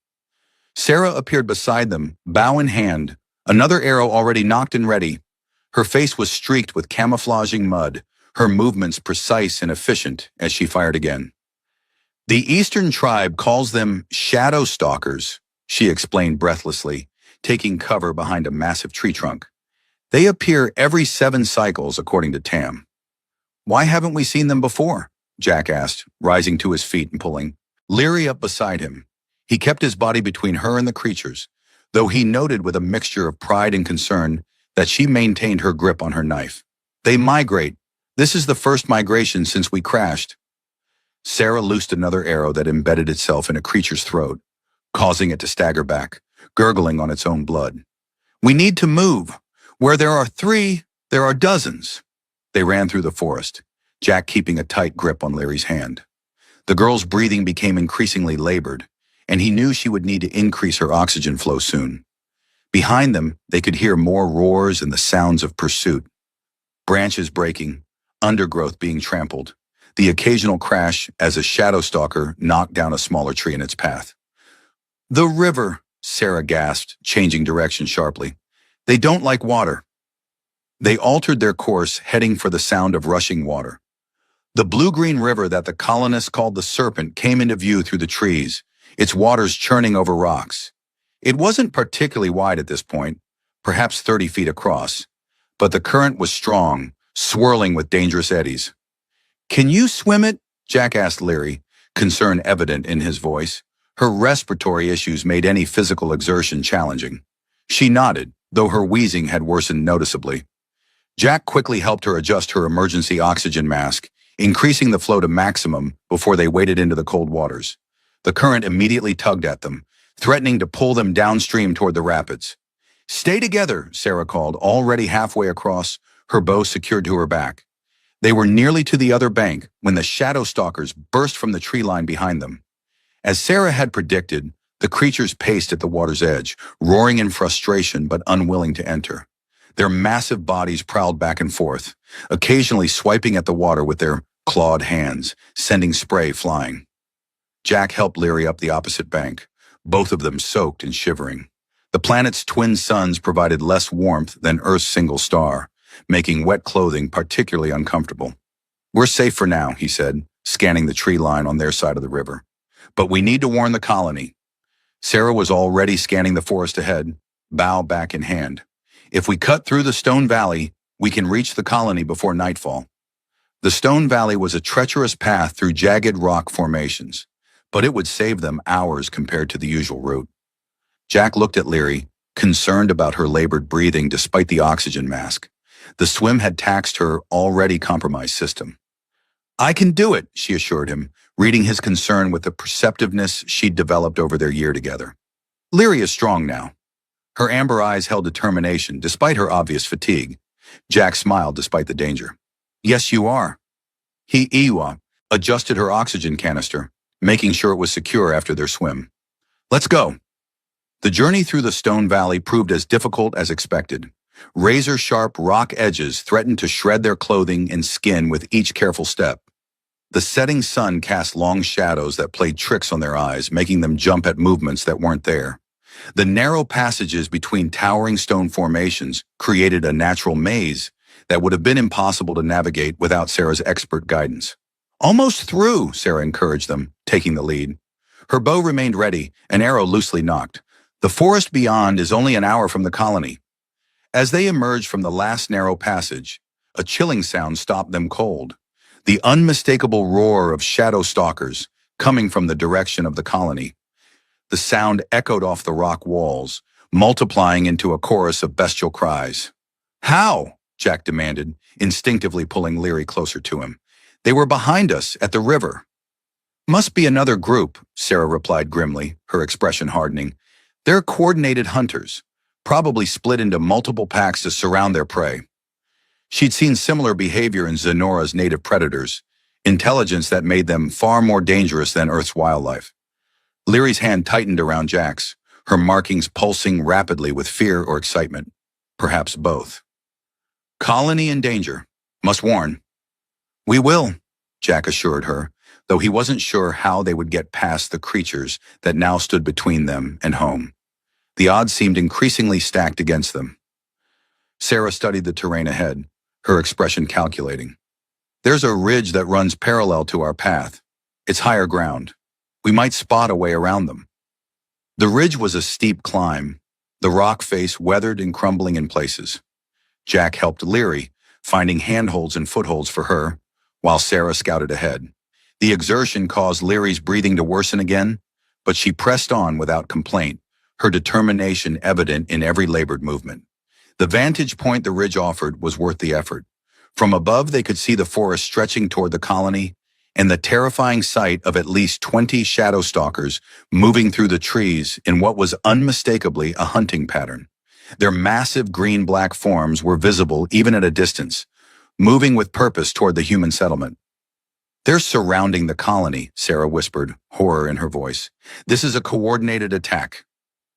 Sarah appeared beside them, bow in hand, another arrow already nocked and ready. Her face was streaked with camouflaging mud, her movements precise and efficient as she fired again. "The Eastern Tribe calls them shadow stalkers," she explained breathlessly, taking cover behind a massive tree trunk. "They appear every 7 cycles, according to Tam." "Why haven't we seen them before?" Jack asked, rising to his feet and pulling Leary up beside him. He kept his body between her and the creatures, though he noted with a mixture of pride and concern that she maintained her grip on her knife. "They migrate. This is the first migration since we crashed." Sarah loosed another arrow that embedded itself in a creature's throat. causing it to stagger back, gurgling on its own blood. We need to move. Where there are 3, there are dozens. They ran through the forest, Jack keeping a tight grip on Larry's hand. The girl's breathing became increasingly labored, and he knew she would need to increase her oxygen flow soon. Behind them, they could hear more roars and the sounds of pursuit. Branches breaking, undergrowth being trampled, the occasional crash as a shadow stalker knocked down a smaller tree in its path. The river, Sarah gasped, changing direction sharply. They don't like water. They altered their course, heading for the sound of rushing water. The blue-green river that the colonists called the Serpent came into view through the trees, its waters churning over rocks. It wasn't particularly wide at this point, perhaps 30 feet across, but the current was strong, swirling with dangerous eddies. Can you swim it? Jack asked Leary, concern evident in his voice. Her respiratory issues made any physical exertion challenging. She nodded, though her wheezing had worsened noticeably. Jack quickly helped her adjust her emergency oxygen mask, increasing the flow to maximum before they waded into the cold waters. The current immediately tugged at them, threatening to pull them downstream toward the rapids. Stay together, Sarah called, already halfway across, her bow secured to her back. They were nearly to the other bank when the shadow stalkers burst from the tree line behind them. As Sarah had predicted, the creatures paced at the water's edge, roaring in frustration but unwilling to enter. Their massive bodies prowled back and forth, occasionally swiping at the water with their clawed hands, sending spray flying. Jack helped Leary up the opposite bank, both of them soaked and shivering. The planet's twin suns provided less warmth than Earth's single star, making wet clothing particularly uncomfortable. We're safe for now, he said, scanning the tree line on their side of the river. But we need to warn the colony. Sarah was already scanning the forest ahead, bow back in hand. If we cut through the Stone Valley, we can reach the colony before nightfall. The Stone Valley was a treacherous path through jagged rock formations, but it would save them hours compared to the usual route. Jack looked at Leary, concerned about her labored breathing despite the oxygen mask. The swim had taxed her already compromised system. I can do it, she assured him, reading his concern with the perceptiveness she'd developed over their year together. Leary is strong now. Her amber eyes held determination despite her obvious fatigue. Jack smiled despite the danger. Yes, you are. Iwa adjusted her oxygen canister, making sure it was secure after their swim. Let's go. The journey through the Stone Valley proved as difficult as expected. Razor-sharp rock edges threatened to shred their clothing and skin with each careful step. The setting sun cast long shadows that played tricks on their eyes, making them jump at movements that weren't there. The narrow passages between towering stone formations created a natural maze that would have been impossible to navigate without Sarah's expert guidance. Almost through, Sarah encouraged them, taking the lead. Her bow remained ready, an arrow loosely nocked. The forest beyond is only an hour from the colony. As they emerged from the last narrow passage, a chilling sound stopped them cold. The unmistakable roar of shadow stalkers coming from the direction of the colony. The sound echoed off the rock walls, multiplying into a chorus of bestial cries. How? Jack demanded, instinctively pulling Leary closer to him. They were behind us, at the river. Must be another group, Sarah replied grimly, her expression hardening. They're coordinated hunters, probably split into multiple packs to surround their prey. She'd seen similar behavior in Zenora's native predators, intelligence that made them far more dangerous than Earth's wildlife. Leary's hand tightened around Jack's, her markings pulsing rapidly with fear or excitement, perhaps both. Colony in danger. Must warn. We will, Jack assured her, though he wasn't sure how they would get past the creatures that now stood between them and home. The odds seemed increasingly stacked against them. Sarah studied the terrain ahead, her expression calculating. There's a ridge that runs parallel to our path. It's higher ground. We might spot a way around them. The ridge was a steep climb, the rock face weathered and crumbling in places. Jack helped Leary, finding handholds and footholds for her, while Sarah scouted ahead. The exertion caused Leary's breathing to worsen again, but she pressed on without complaint, her determination evident in every labored movement. The vantage point the ridge offered was worth the effort. From above, they could see the forest stretching toward the colony, and the terrifying sight of at least 20 shadow stalkers moving through the trees in what was unmistakably a hunting pattern. Their massive green-black forms were visible even at a distance, moving with purpose toward the human settlement. "They're surrounding the colony," Sarah whispered, horror in her voice. "This is a coordinated attack."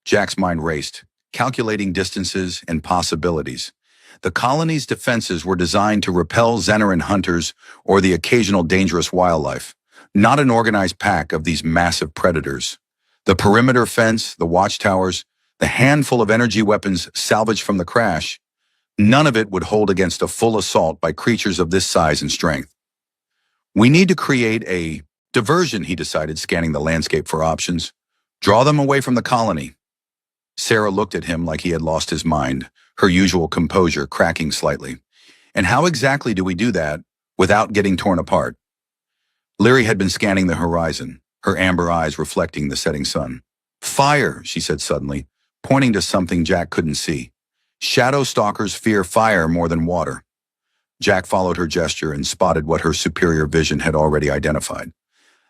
Jack's mind raced, calculating distances and possibilities. The colony's defenses were designed to repel Zeneran hunters or the occasional dangerous wildlife, not an organized pack of these massive predators. The perimeter fence, the watchtowers, the handful of energy weapons salvaged from the crash, none of it would hold against a full assault by creatures of this size and strength. "We need to create a diversion," he decided, scanning the landscape for options. "Draw them away from the colony." Sarah looked at him like he had lost his mind, her usual composure cracking slightly. "And how exactly do we do that without getting torn apart?" Leary had been scanning the horizon, her amber eyes reflecting the setting sun. "Fire," she said suddenly, pointing to something Jack couldn't see. "Shadow stalkers fear fire more than water." Jack followed her gesture and spotted what her superior vision had already identified: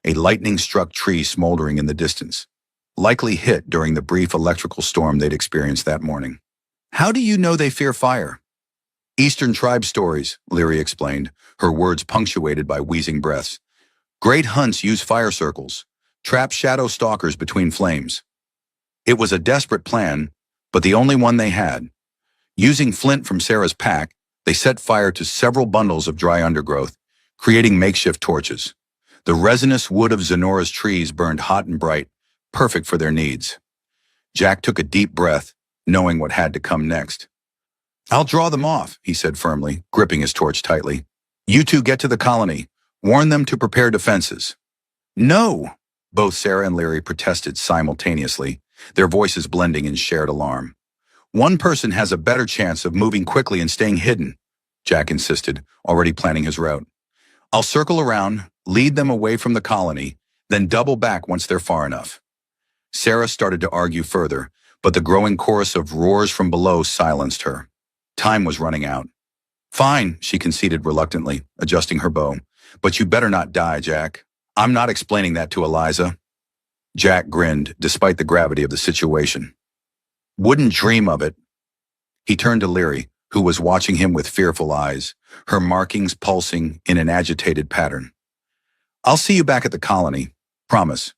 a lightning-struck tree smoldering in the distance, likely hit during the brief electrical storm they'd experienced that morning. "How do you know they fear fire?" "Eastern tribe stories," Leary explained, her words punctuated by wheezing breaths. "Great hunts use fire circles, trap shadow stalkers between flames." It was a desperate plan, but the only one they had. Using flint from Sarah's pack, they set fire to several bundles of dry undergrowth, creating makeshift torches. The resinous wood of Zenora's trees burned hot and bright, perfect for their needs. Jack took a deep breath, knowing what had to come next. "I'll draw them off," he said firmly, gripping his torch tightly. "You two get to the colony. Warn them to prepare defenses." "No!" Both Sarah and Leary protested simultaneously, their voices blending in shared alarm. "One person has a better chance of moving quickly and staying hidden," Jack insisted, already planning his route. "I'll circle around, lead them away from the colony, then double back once they're far enough." Sarah started to argue further, but the growing chorus of roars from below silenced her. Time was running out. "Fine," she conceded reluctantly, adjusting her bow. "But you better not die, Jack. I'm not explaining that to Eliza." Jack grinned, despite the gravity of the situation. "Wouldn't dream of it." He turned to Leary, who was watching him with fearful eyes, her markings pulsing in an agitated pattern. "I'll see you back at the colony. Promise."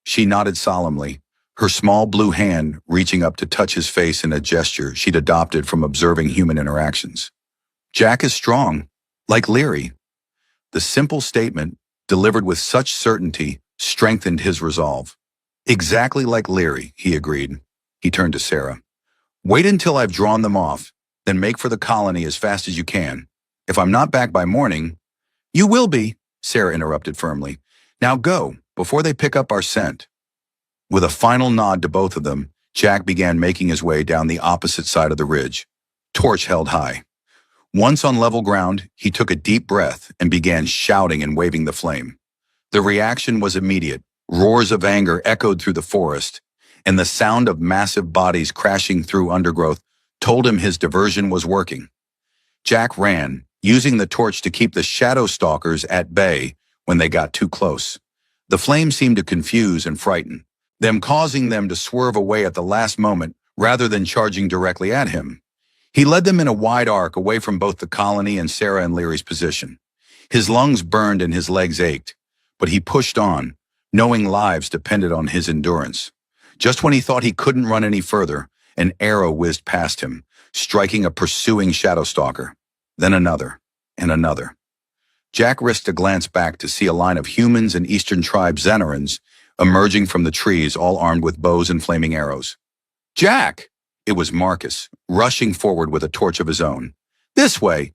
She nodded solemnly, her small blue hand reaching up to touch his face in a gesture she'd adopted from observing human interactions. "Jack is strong, like Leary." The simple statement, delivered with such certainty, strengthened his resolve. "Exactly like Leary," he agreed. He turned to Sarah. "Wait until I've drawn them off, then make for the colony as fast as you can. If I'm not back by morning—" "You will be," Sarah interrupted firmly. "Now go, before they pick up our scent." With a final nod to both of them, Jack began making his way down the opposite side of the ridge, torch held high. Once on level ground, he took a deep breath and began shouting and waving the flame. The reaction was immediate. Roars of anger echoed through the forest, and the sound of massive bodies crashing through undergrowth told him his diversion was working. Jack ran, using the torch to keep the shadow stalkers at bay when they got too close. The flame seemed to confuse and frighten them, causing them to swerve away at the last moment rather than charging directly at him. He led them in a wide arc away from both the colony and Sarah and Leary's position. His lungs burned and his legs ached, but he pushed on, knowing lives depended on his endurance. Just when he thought he couldn't run any further, an arrow whizzed past him, striking a pursuing shadow stalker. Then another, and another. Jack risked a glance back to see a line of humans and Eastern tribe Zenerans emerging from the trees, all armed with bows and flaming arrows. "Jack!" It was Marcus, rushing forward with a torch of his own. "This way!"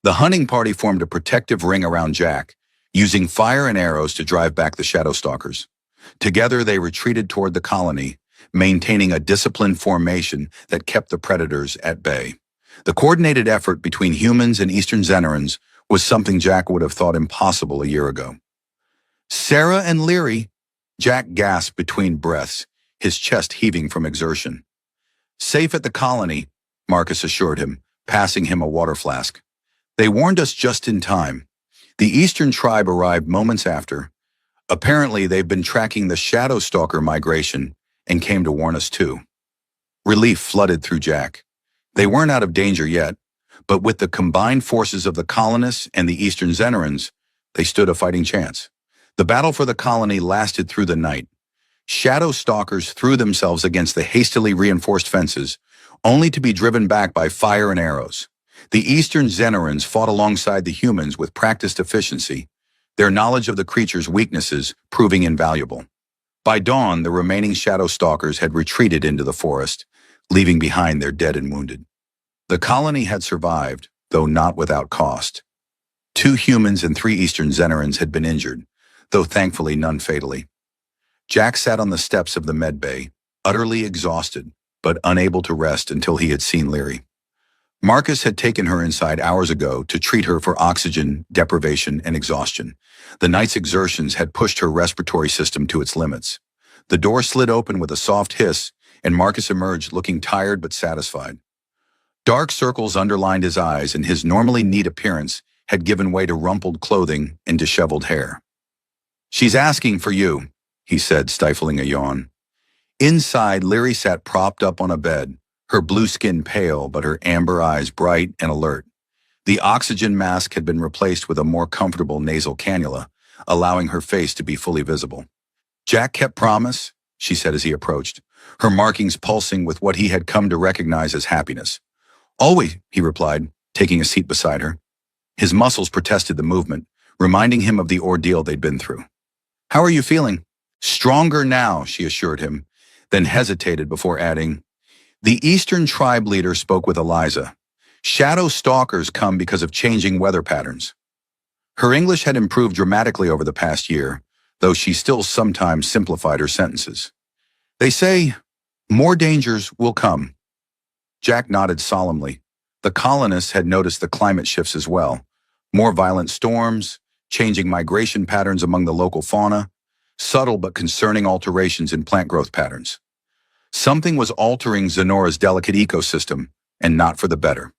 The hunting party formed a protective ring around Jack, using fire and arrows to drive back the shadow stalkers. Together they retreated toward the colony, maintaining a disciplined formation that kept the predators at bay. The coordinated effort between humans and Eastern Zenerans was something Jack would have thought impossible a year ago. "Sarah and Leary," Jack gasped between breaths, his chest heaving from exertion. "Safe at the colony," Marcus assured him, passing him a water flask. "They warned us just in time. The Eastern tribe arrived moments after. Apparently, they've been tracking the Shadow Stalker migration and came to warn us too. Relief flooded through Jack. They weren't out of danger yet, but with the combined forces of the colonists and the Eastern Xenorans, they stood a fighting chance. The battle for the colony lasted through the night. Shadow Stalkers threw themselves against the hastily reinforced fences, only to be driven back by fire and arrows. The Eastern Xenorans fought alongside the humans with practiced efficiency, their knowledge of the creature's weaknesses proving invaluable. By dawn, the remaining Shadow Stalkers had retreated into the forest, leaving behind their dead and wounded. The colony had survived, though not without cost. 2 humans and 3 Eastern Xenorans had been injured, though thankfully none fatally. Jack sat on the steps of the med bay, utterly exhausted, but unable to rest until he had seen Leary. Marcus had taken her inside hours ago to treat her for oxygen deprivation and exhaustion. The night's exertions had pushed her respiratory system to its limits. The door slid open with a soft hiss, and Marcus emerged looking tired but satisfied. Dark circles underlined his eyes, and his normally neat appearance had given way to rumpled clothing and disheveled hair. "She's asking for you," he said, stifling a yawn. Inside, Leary sat propped up on a bed, her blue skin pale but her amber eyes bright and alert. The oxygen mask had been replaced with a more comfortable nasal cannula, allowing her face to be fully visible. "Jack kept promise," she said as he approached, her markings pulsing with what he had come to recognize as happiness. "Always," he replied, taking a seat beside her. His muscles protested the movement, reminding him of the ordeal they'd been through. "How are you feeling?" "Stronger now," she assured him, then hesitated before adding, "The Eastern tribe leader spoke with Eliza. Shadow Stalkers come because of changing weather patterns." Her English had improved dramatically over the past year, though she still sometimes simplified her sentences. "They say more dangers will come." Jack nodded solemnly. The colonists had noticed the climate shifts as well. More violent storms, changing migration patterns among the local fauna, subtle but concerning alterations in plant growth patterns. Something was altering Zenora's delicate ecosystem, and not for the better.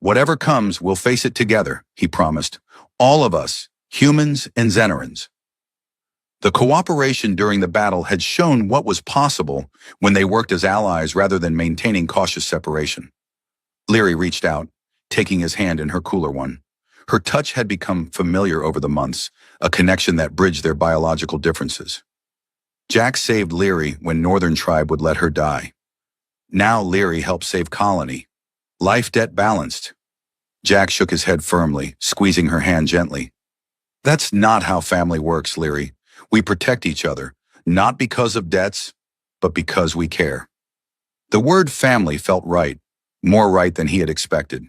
"Whatever comes, we'll face it together," he promised. "All of us, humans and Xenorans." The cooperation during the battle had shown what was possible when they worked as allies rather than maintaining cautious separation. Leary reached out, taking his hand in her cooler one. Her touch had become familiar over the months, a connection that bridged their biological differences. Jack saved Leary when Northern Tribe would let her die. Now Leary helped save Colony. Life debt balanced. Jack shook his head firmly, squeezing her hand gently. "That's not how family works, Leary. We protect each other, not because of debts, but because we care." The word family felt right, more right than he had expected.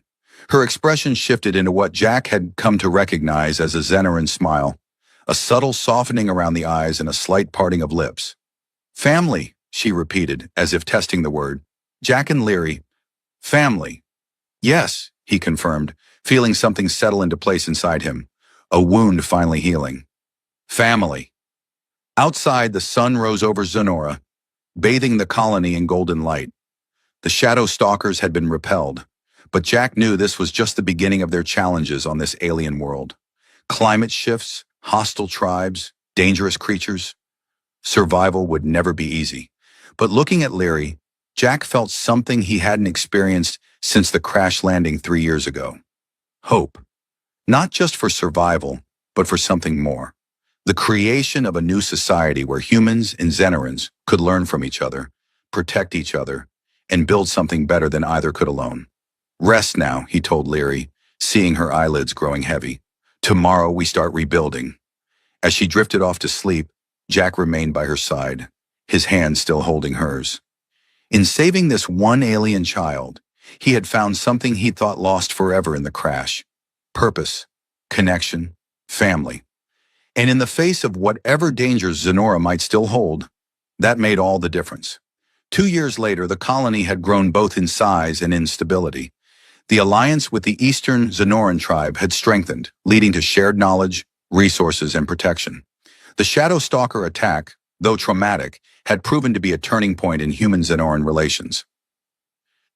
Her expression shifted into what Jack had come to recognize as a Xenoran smile, a subtle softening around the eyes and a slight parting of lips. "Family," she repeated, as if testing the word. "Jack and Leary. Family." "Yes," he confirmed, feeling something settle into place inside him, a wound finally healing. "Family." Outside, the sun rose over Zenora, bathing the colony in golden light. The Shadow Stalkers had been repelled, but Jack knew this was just the beginning of their challenges on this alien world. Climate shifts, hostile tribes, dangerous creatures. Survival would never be easy. But looking at Leary, Jack felt something he hadn't experienced since the crash landing 3 years ago. Hope. Not just for survival, but for something more. The creation of a new society where humans and Xenorans could learn from each other, protect each other, and build something better than either could alone. "Rest now," he told Leary, seeing her eyelids growing heavy. "Tomorrow we start rebuilding." As she drifted off to sleep, Jack remained by her side, his hand still holding hers. In saving this one alien child, he had found something he thought lost forever in the crash: purpose, connection, family. And in the face of whatever dangers Zenora might still hold, that made all the difference. 2 years later, the colony had grown both in size and in stability. The alliance with the Eastern Zenoran tribe had strengthened, leading to shared knowledge, resources, and protection. The Shadow Stalker attack, though traumatic, had proven to be a turning point in human-Zenoran relations.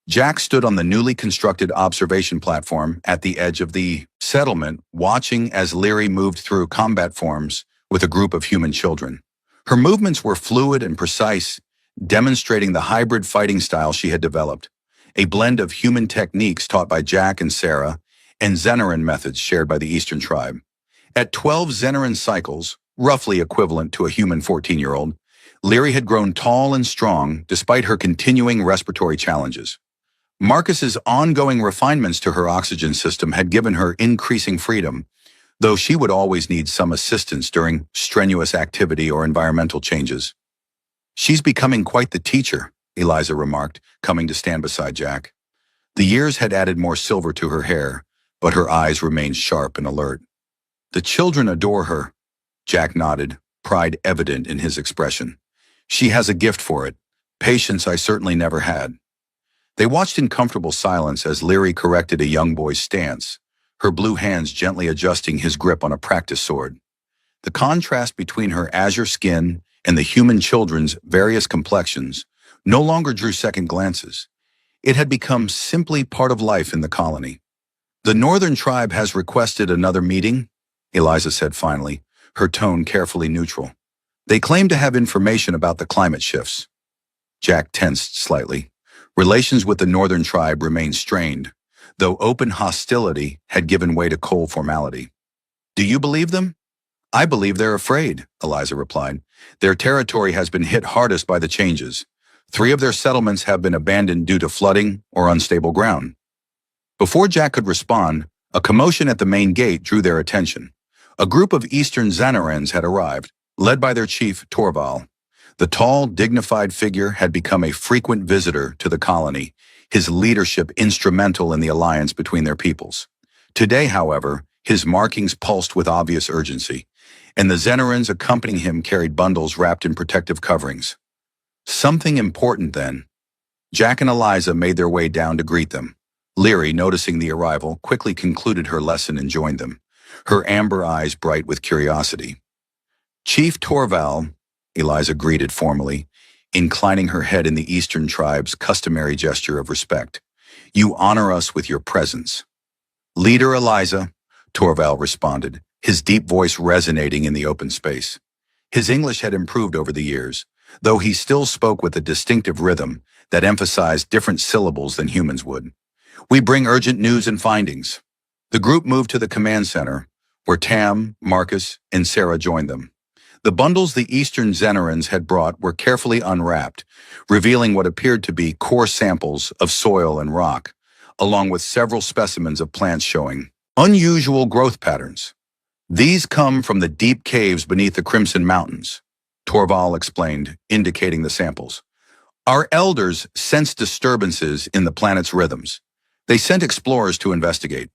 Jack stood on the newly constructed observation platform at the edge of the settlement, watching as Leary moved through combat forms with a group of human children. Her movements were fluid and precise, demonstrating the hybrid fighting style she had developed, a blend of human techniques taught by Jack and Sarah and Zeneran methods shared by the Eastern tribe. At 12 Zeneran cycles, roughly equivalent to a human 14-year-old, Leary had grown tall and strong despite her continuing respiratory challenges. Marcus's ongoing refinements to her oxygen system had given her increasing freedom, though she would always need some assistance during strenuous activity or environmental changes. "She's becoming quite the teacher," Eliza remarked, coming to stand beside Jack. The years had added more silver to her hair, but her eyes remained sharp and alert. "The children adore her," Jack nodded, pride evident in his expression. "She has a gift for it, patience I certainly never had." They watched in comfortable silence as Leary corrected a young boy's stance, her blue hands gently adjusting his grip on a practice sword. The contrast between her azure skin and the human children's various complexions no longer drew second glances. It had become simply part of life in the colony. "The Northern tribe has requested another meeting," Eliza said finally, her tone carefully neutral. "They claim to have information about the climate shifts." Jack tensed slightly. Relations with the Northern tribe remained strained, though open hostility had given way to cold formality. "Do you believe them?" "I believe they're afraid," Eliza replied. "Their territory has been hit hardest by the changes. 3 of their settlements have been abandoned due to flooding or unstable ground." Before Jack could respond, a commotion at the main gate drew their attention. A group of Eastern Xanarans had arrived, led by their chief, Torval. The tall, dignified figure had become a frequent visitor to the colony, his leadership instrumental in the alliance between their peoples. Today, however, his markings pulsed with obvious urgency, and the Xanarans accompanying him carried bundles wrapped in protective coverings. Something important, then. Jack and Eliza made their way down to greet them. Leary, noticing the arrival, quickly concluded her lesson and joined them, her amber eyes bright with curiosity. "Chief Torval," Eliza greeted formally, inclining her head in the Eastern tribe's customary gesture of respect. "You honor us with your presence." "Leader Eliza," Torval responded, his deep voice resonating in the open space. His English had improved over the years, though he still spoke with a distinctive rhythm that emphasized different syllables than humans would. "We bring urgent news and findings." The group moved to the command center, where Tam, Marcus, and Sarah joined them. The bundles the Eastern Xanarans had brought were carefully unwrapped, revealing what appeared to be core samples of soil and rock, along with several specimens of plants showing unusual growth patterns. "These come from the deep caves beneath the Crimson Mountains," Torval explained, indicating the samples. "Our elders sensed disturbances in the planet's rhythms. They sent explorers to investigate."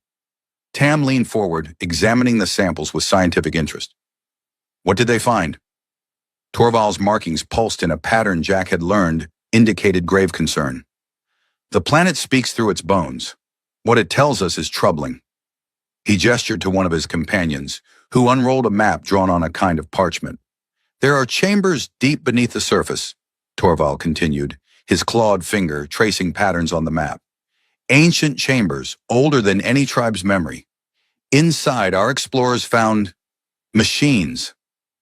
Tam leaned forward, examining the samples with scientific interest. "What did they find?" Torval's markings pulsed in a pattern Jack had learned indicated grave concern. "The planet speaks through its bones. What it tells us is troubling." He gestured to one of his companions, who unrolled a map drawn on a kind of parchment. "There are chambers deep beneath the surface," Torval continued, his clawed finger tracing patterns on the map. "Ancient chambers, older than any tribe's memory. Inside, our explorers found machines."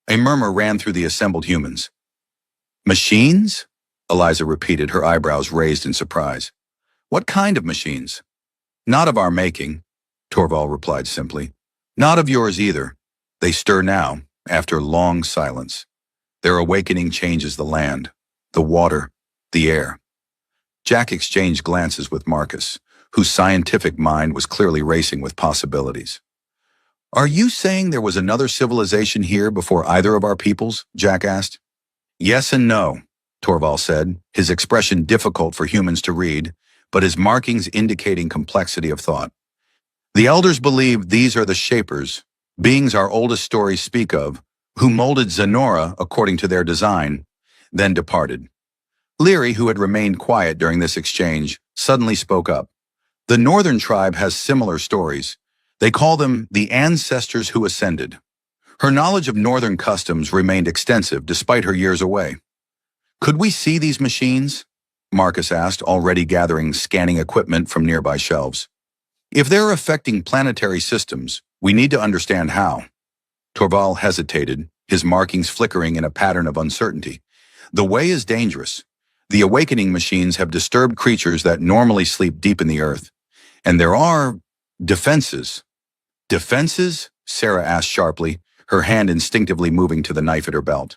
A murmur ran through the assembled humans. "Machines?" Eliza repeated, her eyebrows raised in surprise. "What kind of machines?" "Not of our making," Torval replied simply. "Not of yours either. They stir now, after long silence. Their awakening changes the land, the water, the air." Jack exchanged glances with Marcus, whose scientific mind was clearly racing with possibilities. "Are you saying there was another civilization here before either of our peoples?" Jack asked. "Yes and no," Torval said, his expression difficult for humans to read, but his markings indicating complexity of thought. "The elders believe these are the Shapers, beings our oldest stories speak of, who molded Zenora according to their design, then departed." Leary, who had remained quiet during this exchange, suddenly spoke up. "The Northern tribe has similar stories. They call them the ancestors who ascended." Her knowledge of Northern customs remained extensive despite her years away. "Could we see these machines?" Marcus asked, already gathering scanning equipment from nearby shelves. If they're affecting planetary systems, we need to understand how. Torval hesitated, his markings flickering in a pattern of uncertainty. The way is dangerous. The awakening machines have disturbed creatures that normally sleep deep in the earth. And there are defenses. Defenses? Sarah asked sharply, her hand instinctively moving to the knife at her belt.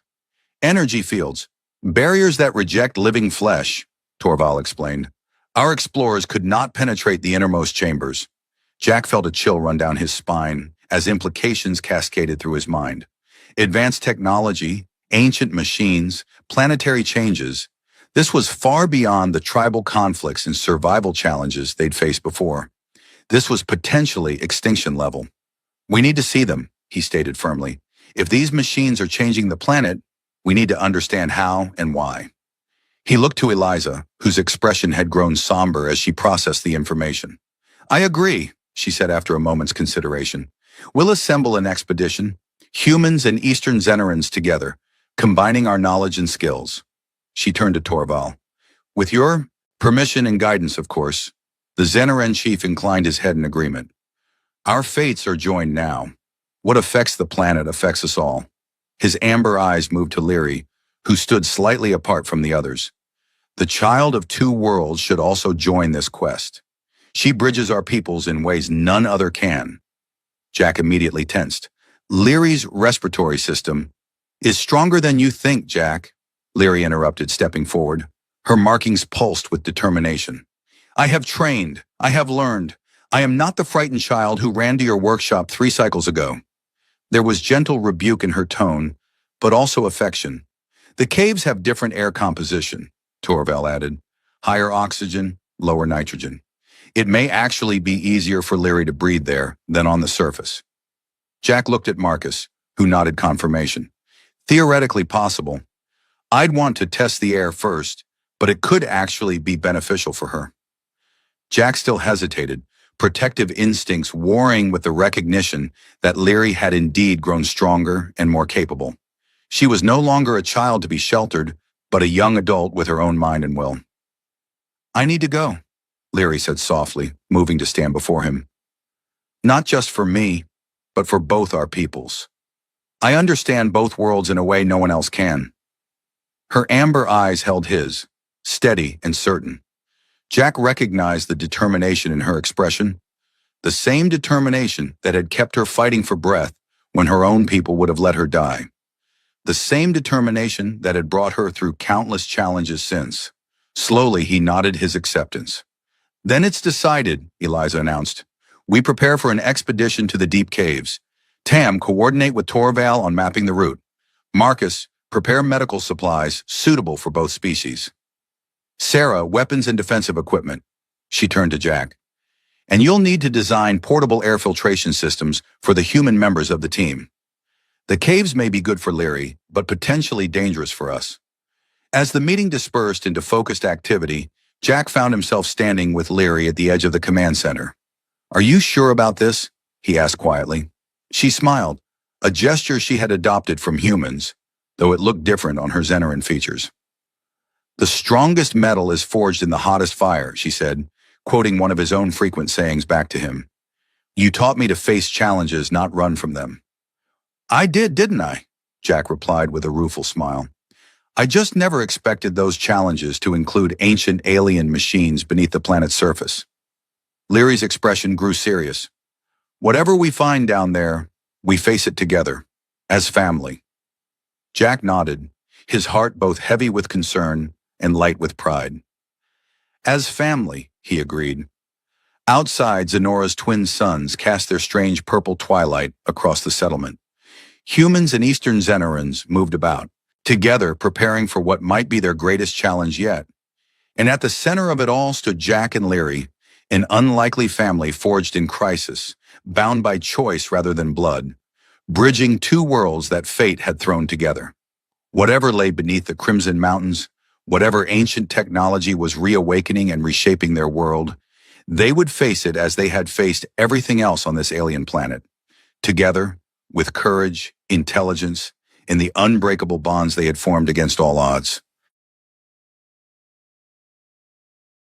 Energy fields. Barriers that reject living flesh, Torval explained. Our explorers could not penetrate the innermost chambers. Jack felt a chill run down his spine as implications cascaded through his mind. Advanced technology, ancient machines, planetary changes. This was far beyond the tribal conflicts and survival challenges they'd faced before. This was potentially extinction level. We need to see them, he stated firmly. If these machines are changing the planet, we need to understand how and why. He looked to Eliza, whose expression had grown somber as she processed the information. I agree, she said after a moment's consideration. We'll assemble an expedition, humans and Eastern Xenarans together, combining our knowledge and skills. She turned to Torval. With your permission and guidance, of course. The Xenaran chief inclined his head in agreement. Our fates are joined now. What affects the planet affects us all. His amber eyes moved to Lyri, who stood slightly apart from the others. The child of two worlds should also join this quest. She bridges our peoples in ways none other can. Jack immediately tensed. Lyri's respiratory system is stronger than you think, Jack, Lyri interrupted, stepping forward. Her markings pulsed with determination. I have trained. I have learned. I am not the frightened child who ran to your workshop 3 cycles ago. There was gentle rebuke in her tone, but also affection. The caves have different air composition, Torval added. Higher oxygen, lower nitrogen. It may actually be easier for Lyri to breathe there than on the surface. Jack looked at Marcus, who nodded confirmation. Theoretically possible. I'd want to test the air first, but it could actually be beneficial for her. Jack still hesitated, protective instincts warring with the recognition that Lyri had indeed grown stronger and more capable. She was no longer a child to be sheltered, but a young adult with her own mind and will. I need to go, Lyri said softly, moving to stand before him. Not just for me, but for both our peoples. I understand both worlds in a way no one else can. Her amber eyes held his, steady and certain. Jack recognized the determination in her expression, the same determination that had kept her fighting for breath when her own people would have let her die. The same determination that had brought her through countless challenges since. Slowly, he nodded his acceptance. Then it's decided, Eliza announced. We prepare for an expedition to the deep caves. Tam, coordinate with Torval on mapping the route. Marcus, prepare medical supplies suitable for both species. Sarah, weapons and defensive equipment. She turned to Jack. And you'll need to design portable air filtration systems for the human members of the team. The caves may be good for Lyri, but potentially dangerous for us. As the meeting dispersed into focused activity, Jack found himself standing with Lyri at the edge of the command center. Are you sure about this? He asked quietly. She smiled, a gesture she had adopted from humans, though it looked different on her Xenaran features. The strongest metal is forged in the hottest fire, she said, quoting one of his own frequent sayings back to him. You taught me to face challenges, not run from them. I did, didn't I? Jack replied with a rueful smile. I just never expected those challenges to include ancient alien machines beneath the planet's surface. Lyri's expression grew serious. Whatever we find down there, we face it together, as family. Jack nodded, his heart both heavy with concern and light with pride. As family, he agreed. Outside, Zenora's twin suns cast their strange purple twilight across the settlement. Humans and Eastern Xenarans moved about, together preparing for what might be their greatest challenge yet. And at the center of it all stood Jack and Lyri, an unlikely family forged in crisis, bound by choice rather than blood, bridging two worlds that fate had thrown together. Whatever lay beneath the Crimson Mountains, whatever ancient technology was reawakening and reshaping their world, they would face it as they had faced everything else on this alien planet, together, with courage, intelligence, and the unbreakable bonds they had formed against all odds.